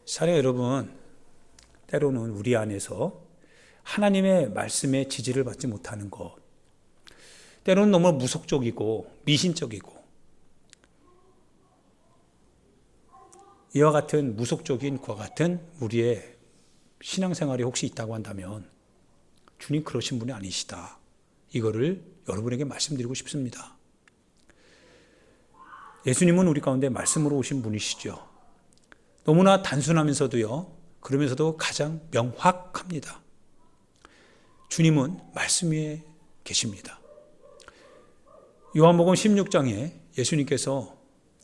사랑 여러분, 때로는 우리 안에서 하나님의 말씀에 지지를 받지 못하는 것, 때로는 너무 무속적이고 미신적이고 이와 같은 무속적인 것과 같은 우리의 신앙생활이 혹시 있다고 한다면 주님 그러신 분이 아니시다. 이거를 여러분에게 말씀드리고 싶습니다. 예수님은 우리 가운데 말씀으로 오신 분이시죠. 너무나 단순하면서도요, 그러면서도 가장 명확합니다. 주님은 말씀 위에 계십니다. 요한복음 16장에 예수님께서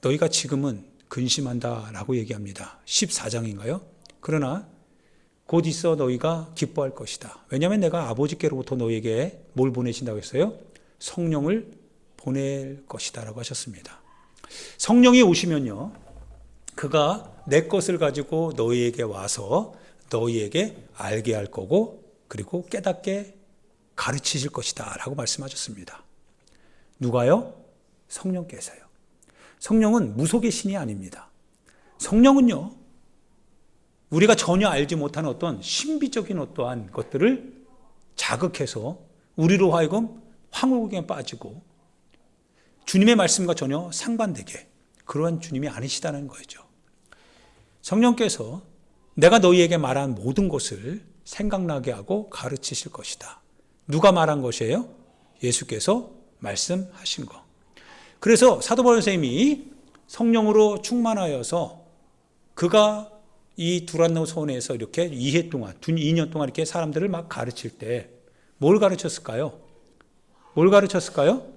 너희가 지금은 근심한다라고 얘기합니다. 14장인가요? 그러나 곧 있어 너희가 기뻐할 것이다. 왜냐하면 내가 아버지께로부터 너희에게 뭘 보내신다고 했어요? 성령을 보낼 것이다 라고 하셨습니다. 성령이 오시면요, 그가 내 것을 가지고 너희에게 와서 너희에게 알게 할 거고 그리고 깨닫게 가르치실 것이다 라고 말씀하셨습니다. 누가요? 성령께서요. 성령은 무속의 신이 아닙니다. 성령은요, 우리가 전혀 알지 못하는 어떤 신비적인 어떠한 것들을 자극해서 우리로 하여금 황홀국에 빠지고 주님의 말씀과 전혀 상반되게, 그러한 주님이 아니시다는 거죠. 성령께서 내가 너희에게 말한 모든 것을 생각나게 하고 가르치실 것이다. 누가 말한 것이에요? 예수께서 말씀하신 거. 그래서 사도 바울 선생님이 성령으로 충만하여서 그가 이 두란노 소원에서 이렇게 2년 동안 이렇게 사람들을 막 가르칠 때 뭘 가르쳤을까요? 뭘 가르쳤을까요?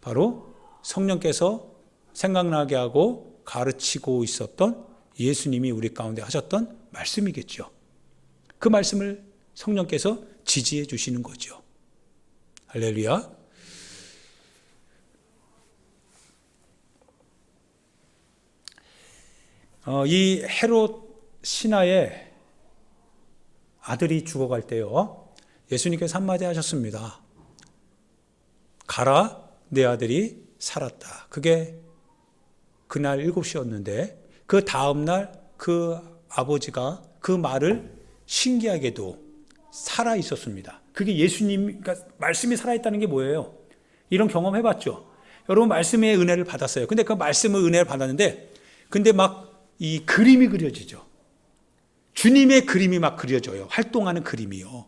바로 성령께서 생각나게 하고 가르치고 있었던 예수님이 우리 가운데 하셨던 말씀이겠죠. 그 말씀을 성령께서 지지해 주시는 거죠. 할렐루야. 이 헤롯 신하의 아들이 죽어갈 때요, 예수님께서 한마디 하셨습니다. 가라, 내 아들이 살았다. 그게 그날 7시였는데 그 다음날 그 아버지가 그 말을 신기하게도 살아 있었습니다. 그게 예수님, 그러니까 말씀이 살아있다는 게 뭐예요? 이런 경험 해봤죠? 여러분 말씀의 은혜를 받았어요. 근데 그 말씀의 은혜를 받았는데 근데 막 이 그림이 그려지죠. 주님의 그림이 막 그려져요. 활동하는 그림이요.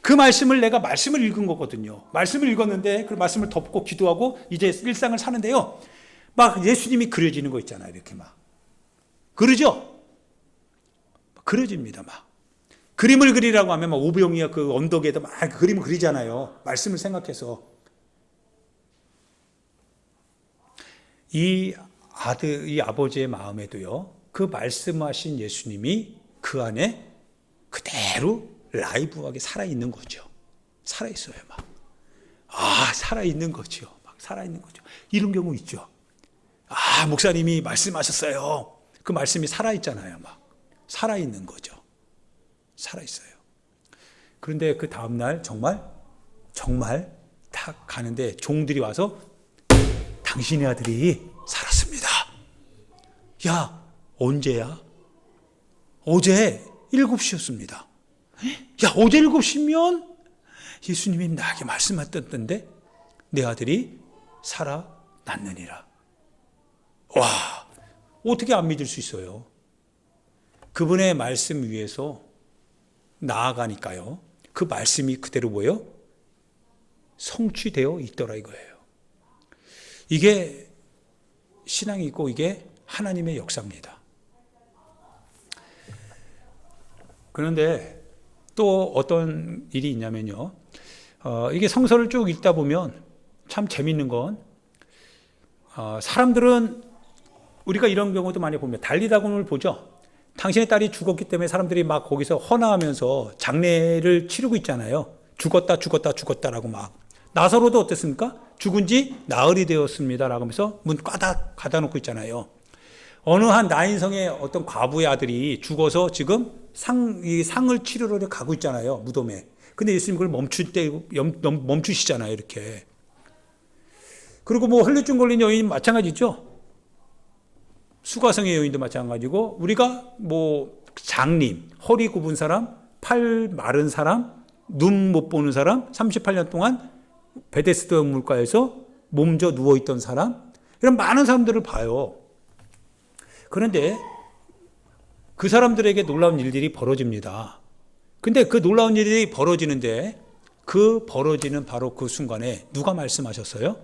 그 말씀을 내가 말씀을 읽은 거거든요. 말씀을 읽었는데 그 말씀을 덮고 기도하고 이제 일상을 사는데요, 막 예수님이 그려지는 거 있잖아요. 이렇게 막 그러죠. 그려집니다. 막 그림을 그리라고 하면 막 오병이어 그 언덕에다 막 그림을 그리잖아요. 말씀을 생각해서. 이 아버지의 마음에도요, 그 말씀하신 예수님이 그 안에 그대로 라이브하게 살아있는 거죠. 살아있어요, 막. 살아있는 거죠. 막 살아있는 거죠. 이런 경우 있죠. 목사님이 말씀하셨어요. 그 말씀이 살아있잖아요, 막. 살아있는 거죠. 살아있어요. 그런데 그 다음날 정말 탁 가는데 종들이 와서 당신의 아들이 살았습니다. 야, 언제야? 어제 7시였습니다. 야, 어제 7시면 예수님이 나에게 말씀하셨던데 내 아들이 살아났느니라. 와, 어떻게 안 믿을 수 있어요? 그분의 말씀 위에서 나아가니까요. 그 말씀이 그대로 뭐예요? 성취되어 있더라 이거예요. 이게 신앙이고 이게 하나님의 역사입니다. 그런데 또 어떤 일이 있냐면요. 이게 성서를 쭉 읽다 보면 참 재밌는 건 사람들은 우리가 이런 경우도 많이 보면 달리다군을 보죠. 당신의 딸이 죽었기 때문에 사람들이 막 거기서 헌화하면서 장례를 치르고 있잖아요. 죽었다라고 막. 나사로도 어땠습니까? 죽은 지 나흘이 되었습니다라고 하면서 문 꽈닥 닫아놓고 있잖아요. 어느 한 나인성의 어떤 과부의 아들이 죽어서 지금 이 상을 치르러 가고 있잖아요. 무덤에. 근데 예수님 그걸 멈추시잖아요. 이렇게. 그리고 뭐 혈류증 걸린 여인 마찬가지죠. 수가성의 여인도 마찬가지고 우리가 뭐 장님, 허리 굽은 사람, 팔 마른 사람, 눈 못 보는 사람, 38년 동안 베데스다 물가에서 몸져 누워있던 사람, 이런 많은 사람들을 봐요. 그런데 그 사람들에게 놀라운 일들이 벌어집니다. 근데 그 놀라운 일이 벌어지는데 그 벌어지는 바로 그 순간에 누가 말씀하셨어요?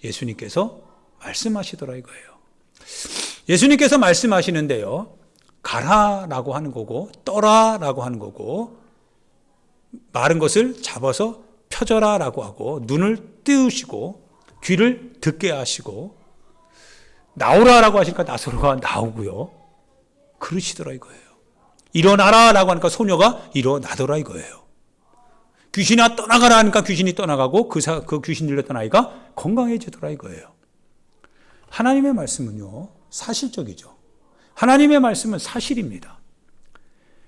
예수님께서 말씀하시더라 이거예요. 예수님께서 말씀하시는데요. 가라라고 하는 거고 떠라라고 하는 거고 마른 것을 잡아서 펴져라라고 하고 눈을 띄우시고 귀를 듣게 하시고 나오라라고 하시니까 나사로가 나오고요. 그러시더라 이거예요. 일어나라라고 하니까 소녀가 일어나더라 이거예요. 귀신아 떠나가라 하니까 귀신이 떠나가고 그 귀신 들렸던 아이가 건강해지더라 이거예요. 하나님의 말씀은요 사실적이죠. 하나님의 말씀은 사실입니다.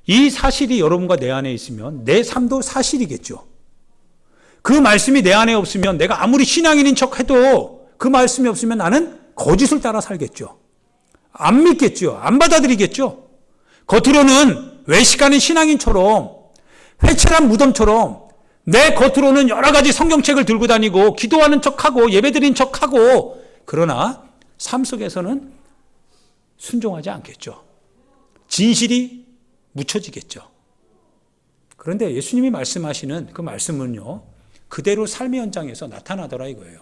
이 사실이 여러분과 내 안에 있으면 내 삶도 사실이겠죠. 그 말씀이 내 안에 없으면 내가 아무리 신앙인인 척해도 그 말씀이 없으면 나는 거짓을 따라 살겠죠. 안 믿겠죠. 안 받아들이겠죠. 겉으로는 외식하는 신앙인처럼 회칠한 무덤처럼 내 겉으로는 여러 가지 성경책을 들고 다니고 기도하는 척하고 예배드린 척하고 그러나 삶 속에서는 순종하지 않겠죠. 진실이 묻혀지겠죠. 그런데 예수님이 말씀하시는 그 말씀은요 그대로 삶의 현장에서 나타나더라 이거예요.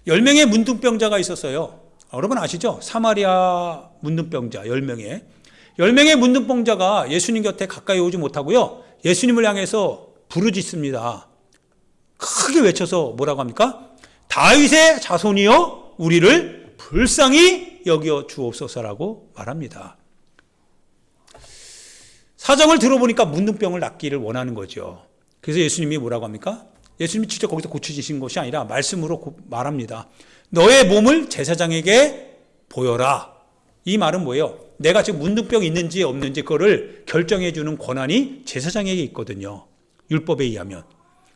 10명의 문둥병자가 있었어요. 여러분 아시죠? 사마리아 문둥병자 10명의 문둥병자가 예수님 곁에 가까이 오지 못하고요. 예수님을 향해서 부르짖습니다. 크게 외쳐서 뭐라고 합니까? 다윗의 자손이여 우리를 불쌍히 여겨 주옵소서라고 말합니다. 사정을 들어보니까 문둥병을 낫기를 원하는 거죠. 그래서 예수님이 뭐라고 합니까? 예수님이 직접 거기서 고쳐지신 것이 아니라 말씀으로 말합니다. 너의 몸을 제사장에게 보여라. 이 말은 뭐예요? 내가 지금 문둥병이 있는지 없는지 그거를 결정해 주는 권한이 제사장에게 있거든요. 율법에 의하면.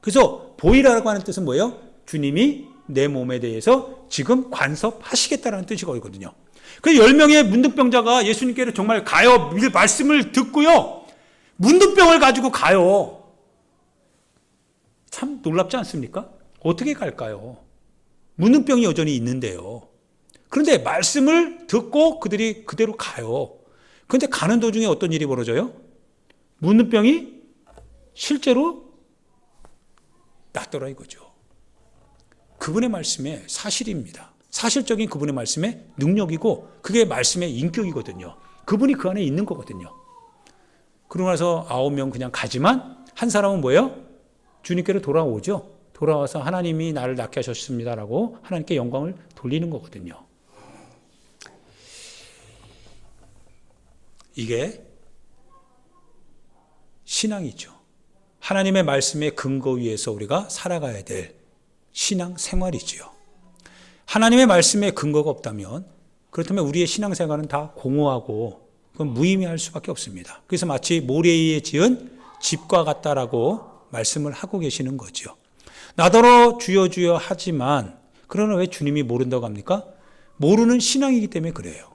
그래서 보이라고 하는 뜻은 뭐예요? 주님이 내 몸에 대해서 지금 관섭하시겠다는 뜻이거든요. 그래서 10명의 문둥병자가 예수님께로 정말 가요. 말씀을 듣고요. 문둥병을 가지고 가요. 참 놀랍지 않습니까? 어떻게 갈까요? 문둥병이 여전히 있는데요. 그런데 말씀을 듣고 그들이 그대로 가요. 그런데 가는 도중에 어떤 일이 벌어져요? 문둥병이 실제로 낫더라 이거죠. 그분의 말씀의 사실입니다. 사실적인 그분의 말씀의 능력이고 그게 말씀의 인격이거든요. 그분이 그 안에 있는 거거든요. 그러고 나서 9명 그냥 가지만 한 사람은 뭐예요? 주님께로 돌아오죠. 돌아와서 하나님이 나를 낫게 하셨습니다라고 하나님께 영광을 돌리는 거거든요. 이게 신앙이죠. 하나님의 말씀의 근거 위에서 우리가 살아가야 될 신앙 생활이지요. 하나님의 말씀에 근거가 없다면 그렇다면 우리의 신앙생활은 다 공허하고 그건 무의미할 수밖에 없습니다. 그래서 마치 모래 위에 지은 집과 같다라고 말씀을 하고 계시는 거죠. 나더러 주여 주여 하지만 그러나 왜 주님이 모른다고 합니까? 모르는 신앙이기 때문에 그래요.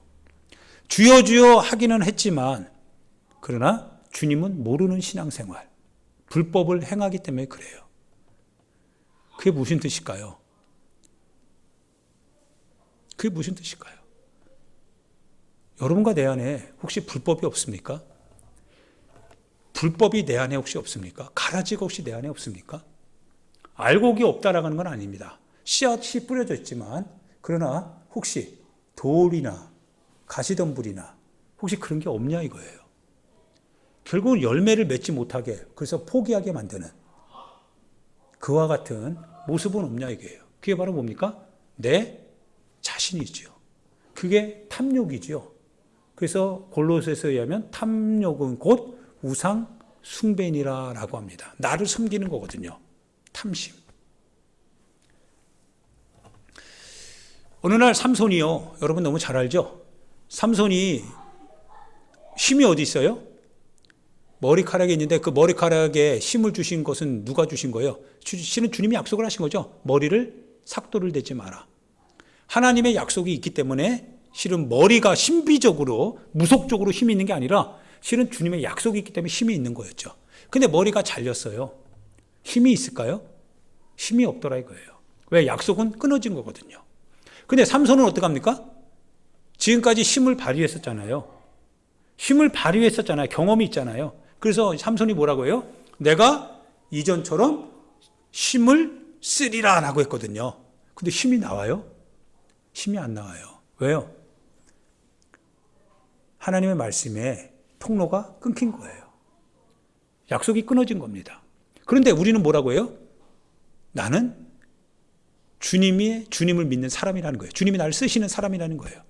주여 주여 하기는 했지만 그러나 주님은 모르는 신앙생활, 불법을 행하기 때문에 그래요. 그게 무슨 뜻일까요? 그게 무슨 뜻일까요? 여러분과 내 안에 혹시 불법이 없습니까? 불법이 내 안에 혹시 없습니까? 가라지가 혹시 내 안에 없습니까? 알곡이 없다라는 건 아닙니다. 씨앗이 뿌려져 있지만 그러나 혹시 돌이나 가시덤불이나 혹시 그런 게 없냐 이거예요. 결국은 열매를 맺지 못하게 그래서 포기하게 만드는 그와 같은 모습은 없냐 이거예요. 그게 바로 뭡니까? 내 자신이지요. 그게 탐욕이지요. 그래서 골로새서에 의하면 탐욕은 곧 우상 숭배니라라고 합니다. 나를 섬기는 거거든요. 탐심. 어느 날 삼손이요. 여러분 너무 잘 알죠? 삼손이 힘이 어디 있어요? 머리카락이 있는데 그 머리카락에 힘을 주신 것은 누가 주신 거예요? 실은 주님이 약속을 하신 거죠. 머리를 삭도를 대지 마라. 하나님의 약속이 있기 때문에 실은 머리가 신비적으로 무속적으로 힘이 있는 게 아니라 실은 주님의 약속이 있기 때문에 힘이 있는 거였죠. 근데 머리가 잘렸어요. 힘이 있을까요? 힘이 없더라 이거예요. 왜? 약속은 끊어진 거거든요. 근데 삼손은 어떡합니까? 지금까지 힘을 발휘했었잖아요. 힘을 발휘했었잖아요. 경험이 있잖아요. 그래서 삼손이 뭐라고 해요? 내가 이전처럼 힘을 쓰리라 라고 했거든요. 근데 힘이 나와요? 힘이 안 나와요. 왜요? 하나님의 말씀에 통로가 끊긴 거예요. 약속이 끊어진 겁니다. 그런데 우리는 뭐라고 해요? 나는 주님을 믿는 사람이라는 거예요. 주님이 나를 쓰시는 사람이라는 거예요.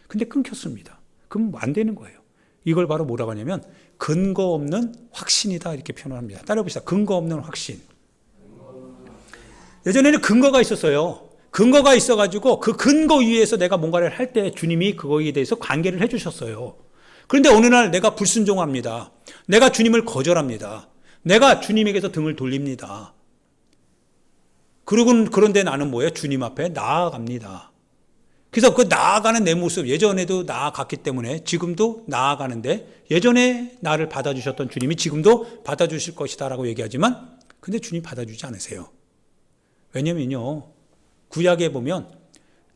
근데 끊겼습니다. 그럼 안 되는 거예요. 이걸 바로 뭐라고 하냐면 근거 없는 확신이다 이렇게 표현합니다. 따라해봅시다. 근거 없는 확신. 예전에는 근거가 있었어요. 근거가 있어가지고 그 근거 위에서 내가 뭔가를 할 때 주님이 그거에 대해서 관계를 해주셨어요. 그런데 어느 날 내가 불순종합니다. 내가 주님을 거절합니다. 내가 주님에게서 등을 돌립니다. 그런데 나는 뭐예요? 주님 앞에 나아갑니다. 그래서 그 나아가는 내 모습, 예전에도 나아갔기 때문에 지금도 나아가는데 예전에 나를 받아주셨던 주님이 지금도 받아주실 것이다라고 얘기하지만 근데 주님 받아주지 않으세요. 왜냐면요. 구약에 보면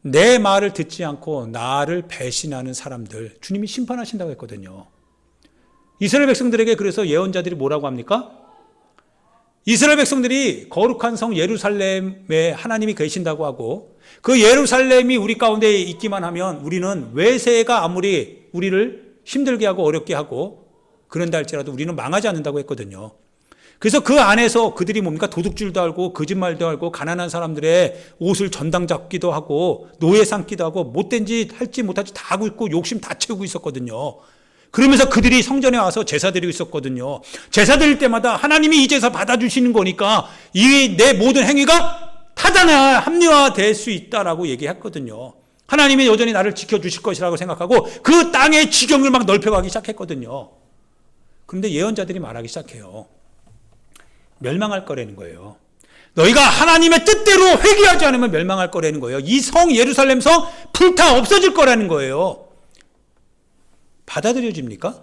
내 말을 듣지 않고 나를 배신하는 사람들 주님이 심판하신다고 했거든요. 이스라엘 백성들에게 그래서 예언자들이 뭐라고 합니까? 이스라엘 백성들이 거룩한 성 예루살렘에 하나님이 계신다고 하고 그 예루살렘이 우리 가운데 있기만 하면 우리는 외세가 아무리 우리를 힘들게 하고 어렵게 하고 그런다 할지라도 우리는 망하지 않는다고 했거든요. 그래서 그 안에서 그들이 뭡니까? 도둑질도 하고 거짓말도 하고 가난한 사람들의 옷을 전당 잡기도 하고 노예 삼기도 하고 못된 짓 할지 못할지 다 하고 있고 욕심 다 채우고 있었거든요. 그러면서 그들이 성전에 와서 제사 드리고 있었거든요. 제사 드릴 때마다 하나님이 이 제사 받아주시는 거니까 이 내 모든 행위가 타당한 합리화될 수 있다라고 얘기했거든요. 하나님이 여전히 나를 지켜주실 것이라고 생각하고 그 땅의 지경을 막 넓혀가기 시작했거든요. 그런데 예언자들이 말하기 시작해요. 멸망할 거라는 거예요. 너희가 하나님의 뜻대로 회개하지 않으면 멸망할 거라는 거예요. 이 성 예루살렘 성 불타 없어질 거라는 거예요. 받아들여집니까?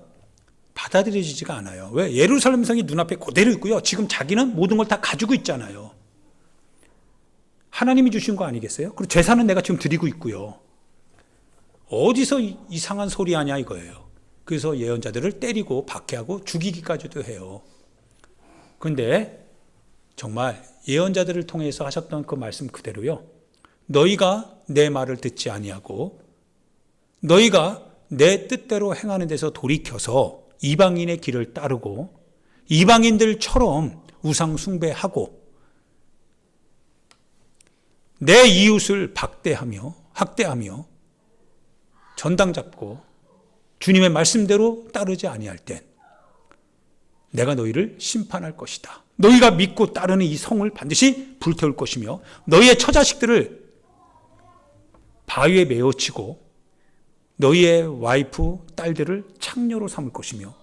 받아들여지지가 않아요. 왜? 예루살렘 성이 눈앞에 그대로 있고요. 지금 자기는 모든 걸 다 가지고 있잖아요. 하나님이 주신 거 아니겠어요? 그리고 제사는 내가 지금 드리고 있고요. 어디서 이상한 소리 하냐 이거예요. 그래서 예언자들을 때리고 박해하고 죽이기까지도 해요. 그런데 정말 예언자들을 통해서 하셨던 그 말씀 그대로요. 너희가 내 말을 듣지 아니하고 너희가 내 뜻대로 행하는 데서 돌이켜서 이방인의 길을 따르고 이방인들처럼 우상 숭배하고 내 이웃을 학대하며 전당 잡고 주님의 말씀대로 따르지 아니할 땐 내가 너희를 심판할 것이다. 너희가 믿고 따르는 이 성을 반드시 불태울 것이며 너희의 처자식들을 바위에 메어치고 너희의 와이프, 딸들을 창녀로 삼을 것이며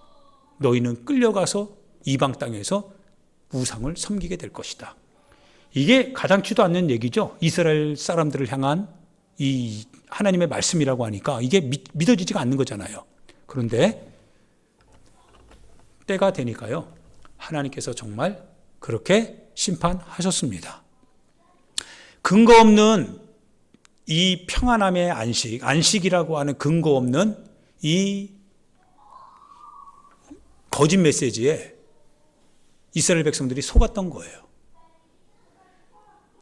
너희는 끌려가서 이방 땅에서 우상을 섬기게 될 것이다. 이게 가당치도 않는 얘기죠. 이스라엘 사람들을 향한 이 하나님의 말씀이라고 하니까 이게 믿어지지가 않는 거잖아요. 그런데 때가 되니까요, 하나님께서 정말 그렇게 심판하셨습니다. 근거 없는 이 평안함의 안식이라고 하는 근거 없는 이 거짓 메시지에 이스라엘 백성들이 속았던 거예요.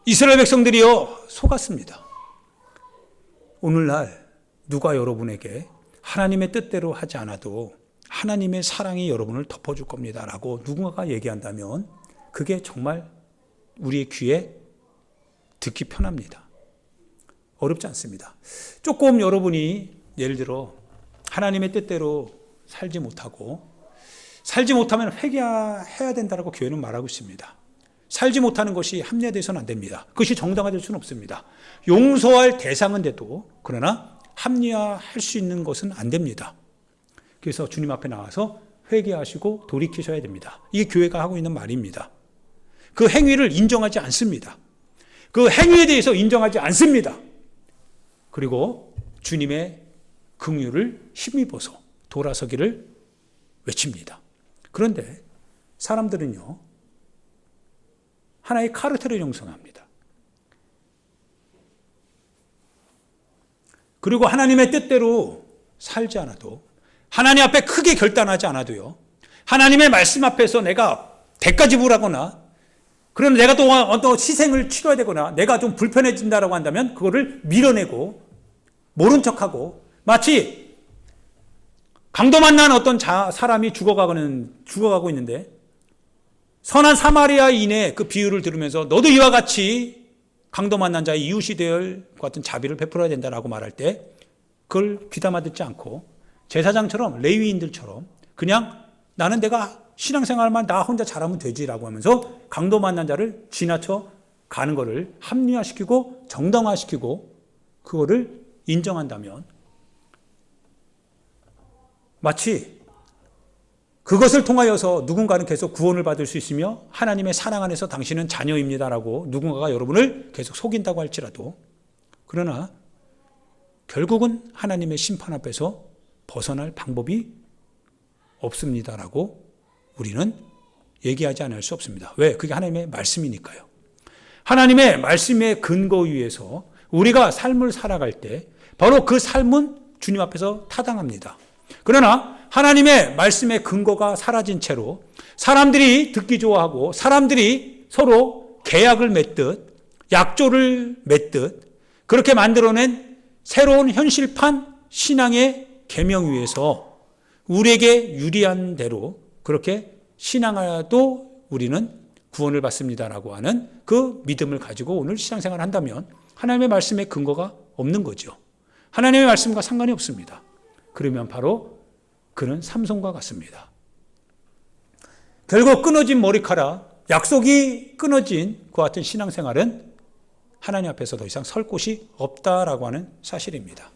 이스라엘 백성들이요, 속았습니다. 오늘날 누가 여러분에게 하나님의 뜻대로 하지 않아도 하나님의 사랑이 여러분을 덮어줄 겁니다 라고 누군가가 얘기한다면 그게 정말 우리의 귀에 듣기 편합니다. 어렵지 않습니다. 조금 여러분이 예를 들어 하나님의 뜻대로 살지 못하면 회개해야 된다고 교회는 말하고 있습니다. 살지 못하는 것이 합리화돼서는 안 됩니다. 그것이 정당화될 수는 없습니다. 용서할 대상은 돼도 그러나 합리화할 수 있는 것은 안 됩니다. 그래서 주님 앞에 나와서 회개하시고 돌이키셔야 됩니다. 이게 교회가 하고 있는 말입니다. 그 행위를 인정하지 않습니다. 그 행위에 대해서 인정하지 않습니다. 그리고 주님의 긍휼을 힘입어서 돌아서기를 외칩니다. 그런데 사람들은요, 하나의 카르텔을 형성합니다. 그리고 하나님의 뜻대로 살지 않아도, 하나님 앞에 크게 결단하지 않아도요, 하나님의 말씀 앞에서 내가 대가 지불하거나, 그럼 내가 또 어떤 희생을 치러야 되거나, 내가 좀 불편해진다라고 한다면 그거를 밀어내고 모른 척하고, 마치 강도 만난 어떤 사람이 죽어가고 있는데 선한 사마리아인의 그 비유를 들으면서 너도 이와 같이 강도 만난 자의 이웃이 될 것 같은 자비를 베풀어야 된다라고 말할 때 그걸 귀담아 듣지 않고 제사장처럼 레위인들처럼 그냥 나는 내가 신앙생활만 나 혼자 잘하면 되지라고 하면서 강도 만난 자를 지나쳐 가는 것을 합리화시키고 정당화시키고 그거를 인정한다면 마치 그것을 통하여서 누군가는 계속 구원을 받을 수 있으며 하나님의 사랑 안에서 당신은 자녀입니다라고 누군가가 여러분을 계속 속인다고 할지라도, 그러나 결국은 하나님의 심판 앞에서 벗어날 방법이 없습니다라고 우리는 얘기하지 않을 수 없습니다. 왜? 그게 하나님의 말씀이니까요. 하나님의 말씀의 근거 위에서 우리가 삶을 살아갈 때 바로 그 삶은 주님 앞에서 타당합니다. 그러나 하나님의 말씀의 근거가 사라진 채로 사람들이 듣기 좋아하고 사람들이 서로 계약을 맺듯 약조를 맺듯 그렇게 만들어낸 새로운 현실판 신앙의 계명 위에서 우리에게 유리한 대로 그렇게 신앙하여도 우리는 구원을 받습니다라고 하는 그 믿음을 가지고 오늘 신앙생활을 한다면 하나님의 말씀의 근거가 없는 거죠. 하나님의 말씀과 상관이 없습니다. 그러면 바로 그는 삼손과 같습니다. 결국 끊어진 머리카락, 약속이 끊어진 그와 같은 신앙생활은 하나님 앞에서 더 이상 설 곳이 없다라고 하는 사실입니다.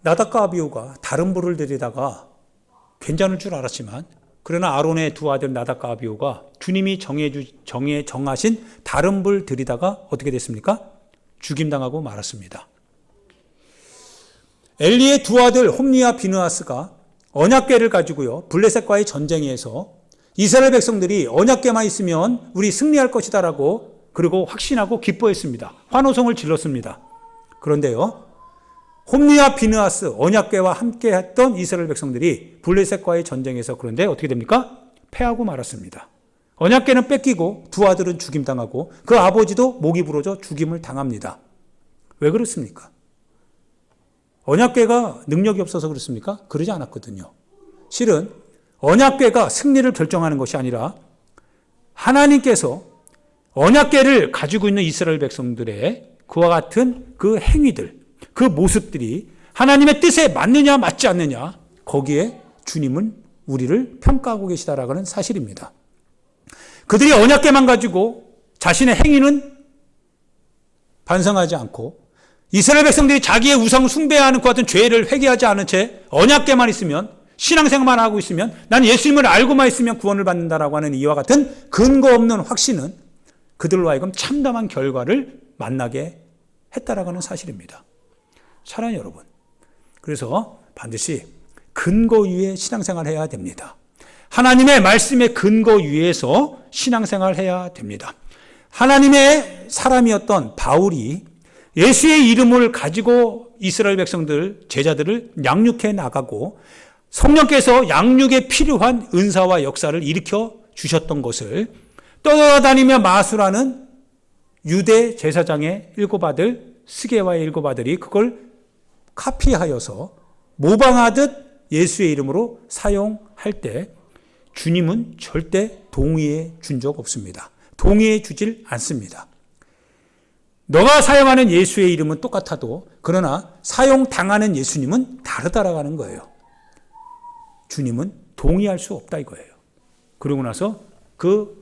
나답과 아비후가 다른 불을 들이다가 괜찮을 줄 알았지만 그러나 아론의 두 아들 나답과 아비후가 주님이 정하신 다른 불 들이다가 어떻게 됐습니까? 죽임당하고 말았습니다. 엘리의 두 아들 홈니와 비느하스가 언약궤를 가지고요 블레셋과의 전쟁에서 이스라엘 백성들이 언약궤만 있으면 우리 승리할 것이다라고 그리고 확신하고 기뻐했습니다. 환호성을 질렀습니다. 그런데요 홈니와 비느하스 언약궤와 함께 했던 이스라엘 백성들이 블레셋과의 전쟁에서 그런데 어떻게 됩니까? 패하고 말았습니다. 언약궤는 뺏기고 두 아들은 죽임당하고 그 아버지도 목이 부러져 죽임을 당합니다. 왜 그렇습니까? 언약궤가 능력이 없어서 그렇습니까? 그러지 않았거든요. 실은 언약궤가 승리를 결정하는 것이 아니라 하나님께서 언약궤를 가지고 있는 이스라엘 백성들의 그와 같은 그 행위들, 그 모습들이 하나님의 뜻에 맞느냐 맞지 않느냐 거기에 주님은 우리를 평가하고 계시다라는 사실입니다. 그들이 언약궤만 가지고 자신의 행위는 반성하지 않고 이스라엘 백성들이 자기의 우상 숭배하는 것 같은 죄를 회개하지 않은 채 언약궤만 있으면 신앙생활만 하고 있으면, 난 예수님을 알고만 있으면 구원을 받는다라고 하는 이와 같은 근거 없는 확신은 그들로 하여금 참담한 결과를 만나게 했다라고 하는 사실입니다. 사랑하는 여러분, 그래서 반드시 근거 위에 신앙생활을 해야 됩니다. 하나님의 말씀의 근거 위에서 신앙생활을 해야 됩니다. 하나님의 사람이었던 바울이 예수의 이름을 가지고 이스라엘 백성들, 제자들을 양육해 나가고 성령께서 양육에 필요한 은사와 역사를 일으켜 주셨던 것을 떠돌아다니며 마술하는 유대 제사장의 7아들, 스게와의 7아들이 그걸 카피하여서 모방하듯 예수의 이름으로 사용할 때 주님은 절대 동의해 준 적 없습니다. 동의해 주질 않습니다. 너가 사용하는 예수의 이름은 똑같아도 그러나 사용당하는 예수님은 다르다라고 하는 거예요. 주님은 동의할 수 없다 이거예요. 그러고 나서 그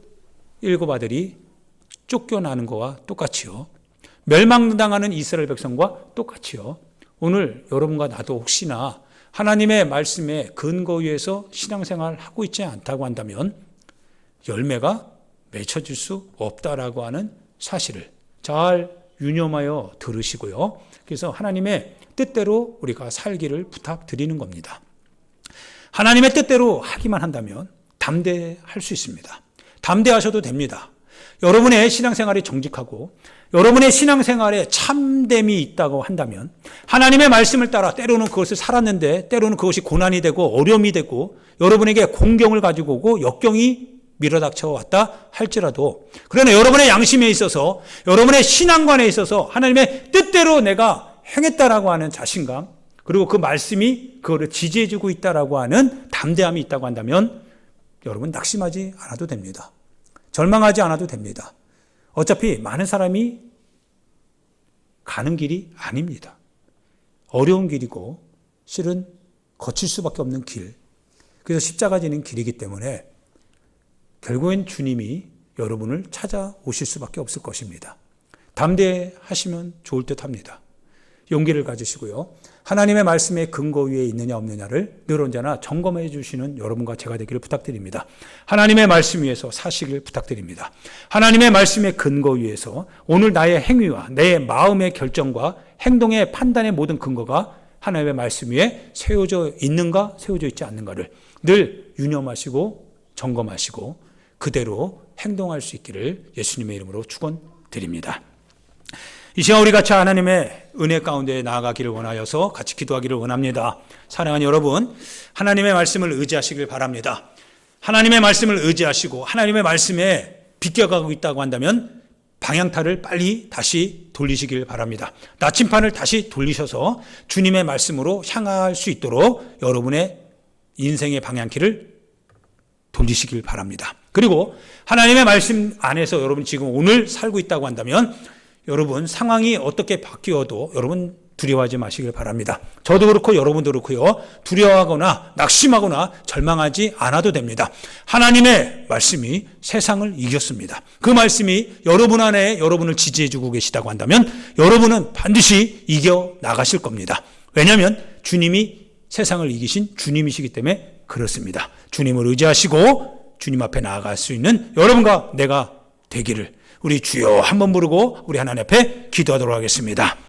7아들이 쫓겨나는 거와 똑같이요. 멸망당하는 이스라엘 백성과 똑같이요. 오늘 여러분과 나도 혹시나 하나님의 말씀에 근거 위에서 신앙생활을 하고 있지 않다고 한다면 열매가 맺혀질 수 없다라고 하는 사실을 잘 유념하여 들으시고요. 그래서 하나님의 뜻대로 우리가 살기를 부탁드리는 겁니다. 하나님의 뜻대로 하기만 한다면 담대할 수 있습니다. 담대하셔도 됩니다. 여러분의 신앙생활이 정직하고 여러분의 신앙생활에 참됨이 있다고 한다면 하나님의 말씀을 따라 때로는 그것을 살았는데 때로는 그것이 고난이 되고 어려움이 되고 여러분에게 공경을 가지고 오고 역경이 밀어닥쳐 왔다 할지라도 그러나 여러분의 양심에 있어서 여러분의 신앙관에 있어서 하나님의 뜻대로 내가 행했다라고 하는 자신감 그리고 그 말씀이 그거를 지지해주고 있다라고 하는 담대함이 있다고 한다면 여러분 낙심하지 않아도 됩니다. 절망하지 않아도 됩니다. 어차피 많은 사람이 가는 길이 아닙니다. 어려운 길이고 실은 거칠 수밖에 없는 길. 그래서 십자가 지는 길이기 때문에 결국엔 주님이 여러분을 찾아오실 수밖에 없을 것입니다. 담대하시면 좋을 듯 합니다. 용기를 가지시고요. 하나님의 말씀에 근거 위에 있느냐 없느냐를 늘 언제나 점검해 주시는 여러분과 제가 되기를 부탁드립니다. 하나님의 말씀 위에서 사시길 부탁드립니다. 하나님의 말씀의 근거 위에서 오늘 나의 행위와 내 마음의 결정과 행동의 판단의 모든 근거가 하나님의 말씀 위에 세워져 있는가 세워져 있지 않는가를 늘 유념하시고 점검하시고 그대로 행동할 수 있기를 예수님의 이름으로 축원드립니다. 이 시간 우리 같이 하나님의 은혜 가운데 나아가기를 원하여서 같이 기도하기를 원합니다. 사랑하는 여러분, 하나님의 말씀을 의지하시길 바랍니다. 하나님의 말씀을 의지하시고 하나님의 말씀에 비껴가고 있다고 한다면 방향타를 빨리 다시 돌리시길 바랍니다. 나침판을 다시 돌리셔서 주님의 말씀으로 향할 수 있도록 여러분의 인생의 방향키를 돌리시길 바랍니다. 그리고 하나님의 말씀 안에서 여러분 지금 오늘 살고 있다고 한다면 여러분 상황이 어떻게 바뀌어도 여러분 두려워하지 마시길 바랍니다. 저도 그렇고 여러분도 그렇고요. 두려워하거나 낙심하거나 절망하지 않아도 됩니다. 하나님의 말씀이 세상을 이겼습니다. 그 말씀이 여러분 안에 여러분을 지지해주고 계시다고 한다면 여러분은 반드시 이겨나가실 겁니다. 왜냐하면 주님이 세상을 이기신 주님이시기 때문에 그렇습니다. 주님을 의지하시고 주님 앞에 나아갈 수 있는 여러분과 내가 되기를 우리 주여 한번 부르고 우리 하나님 앞에 기도하도록 하겠습니다.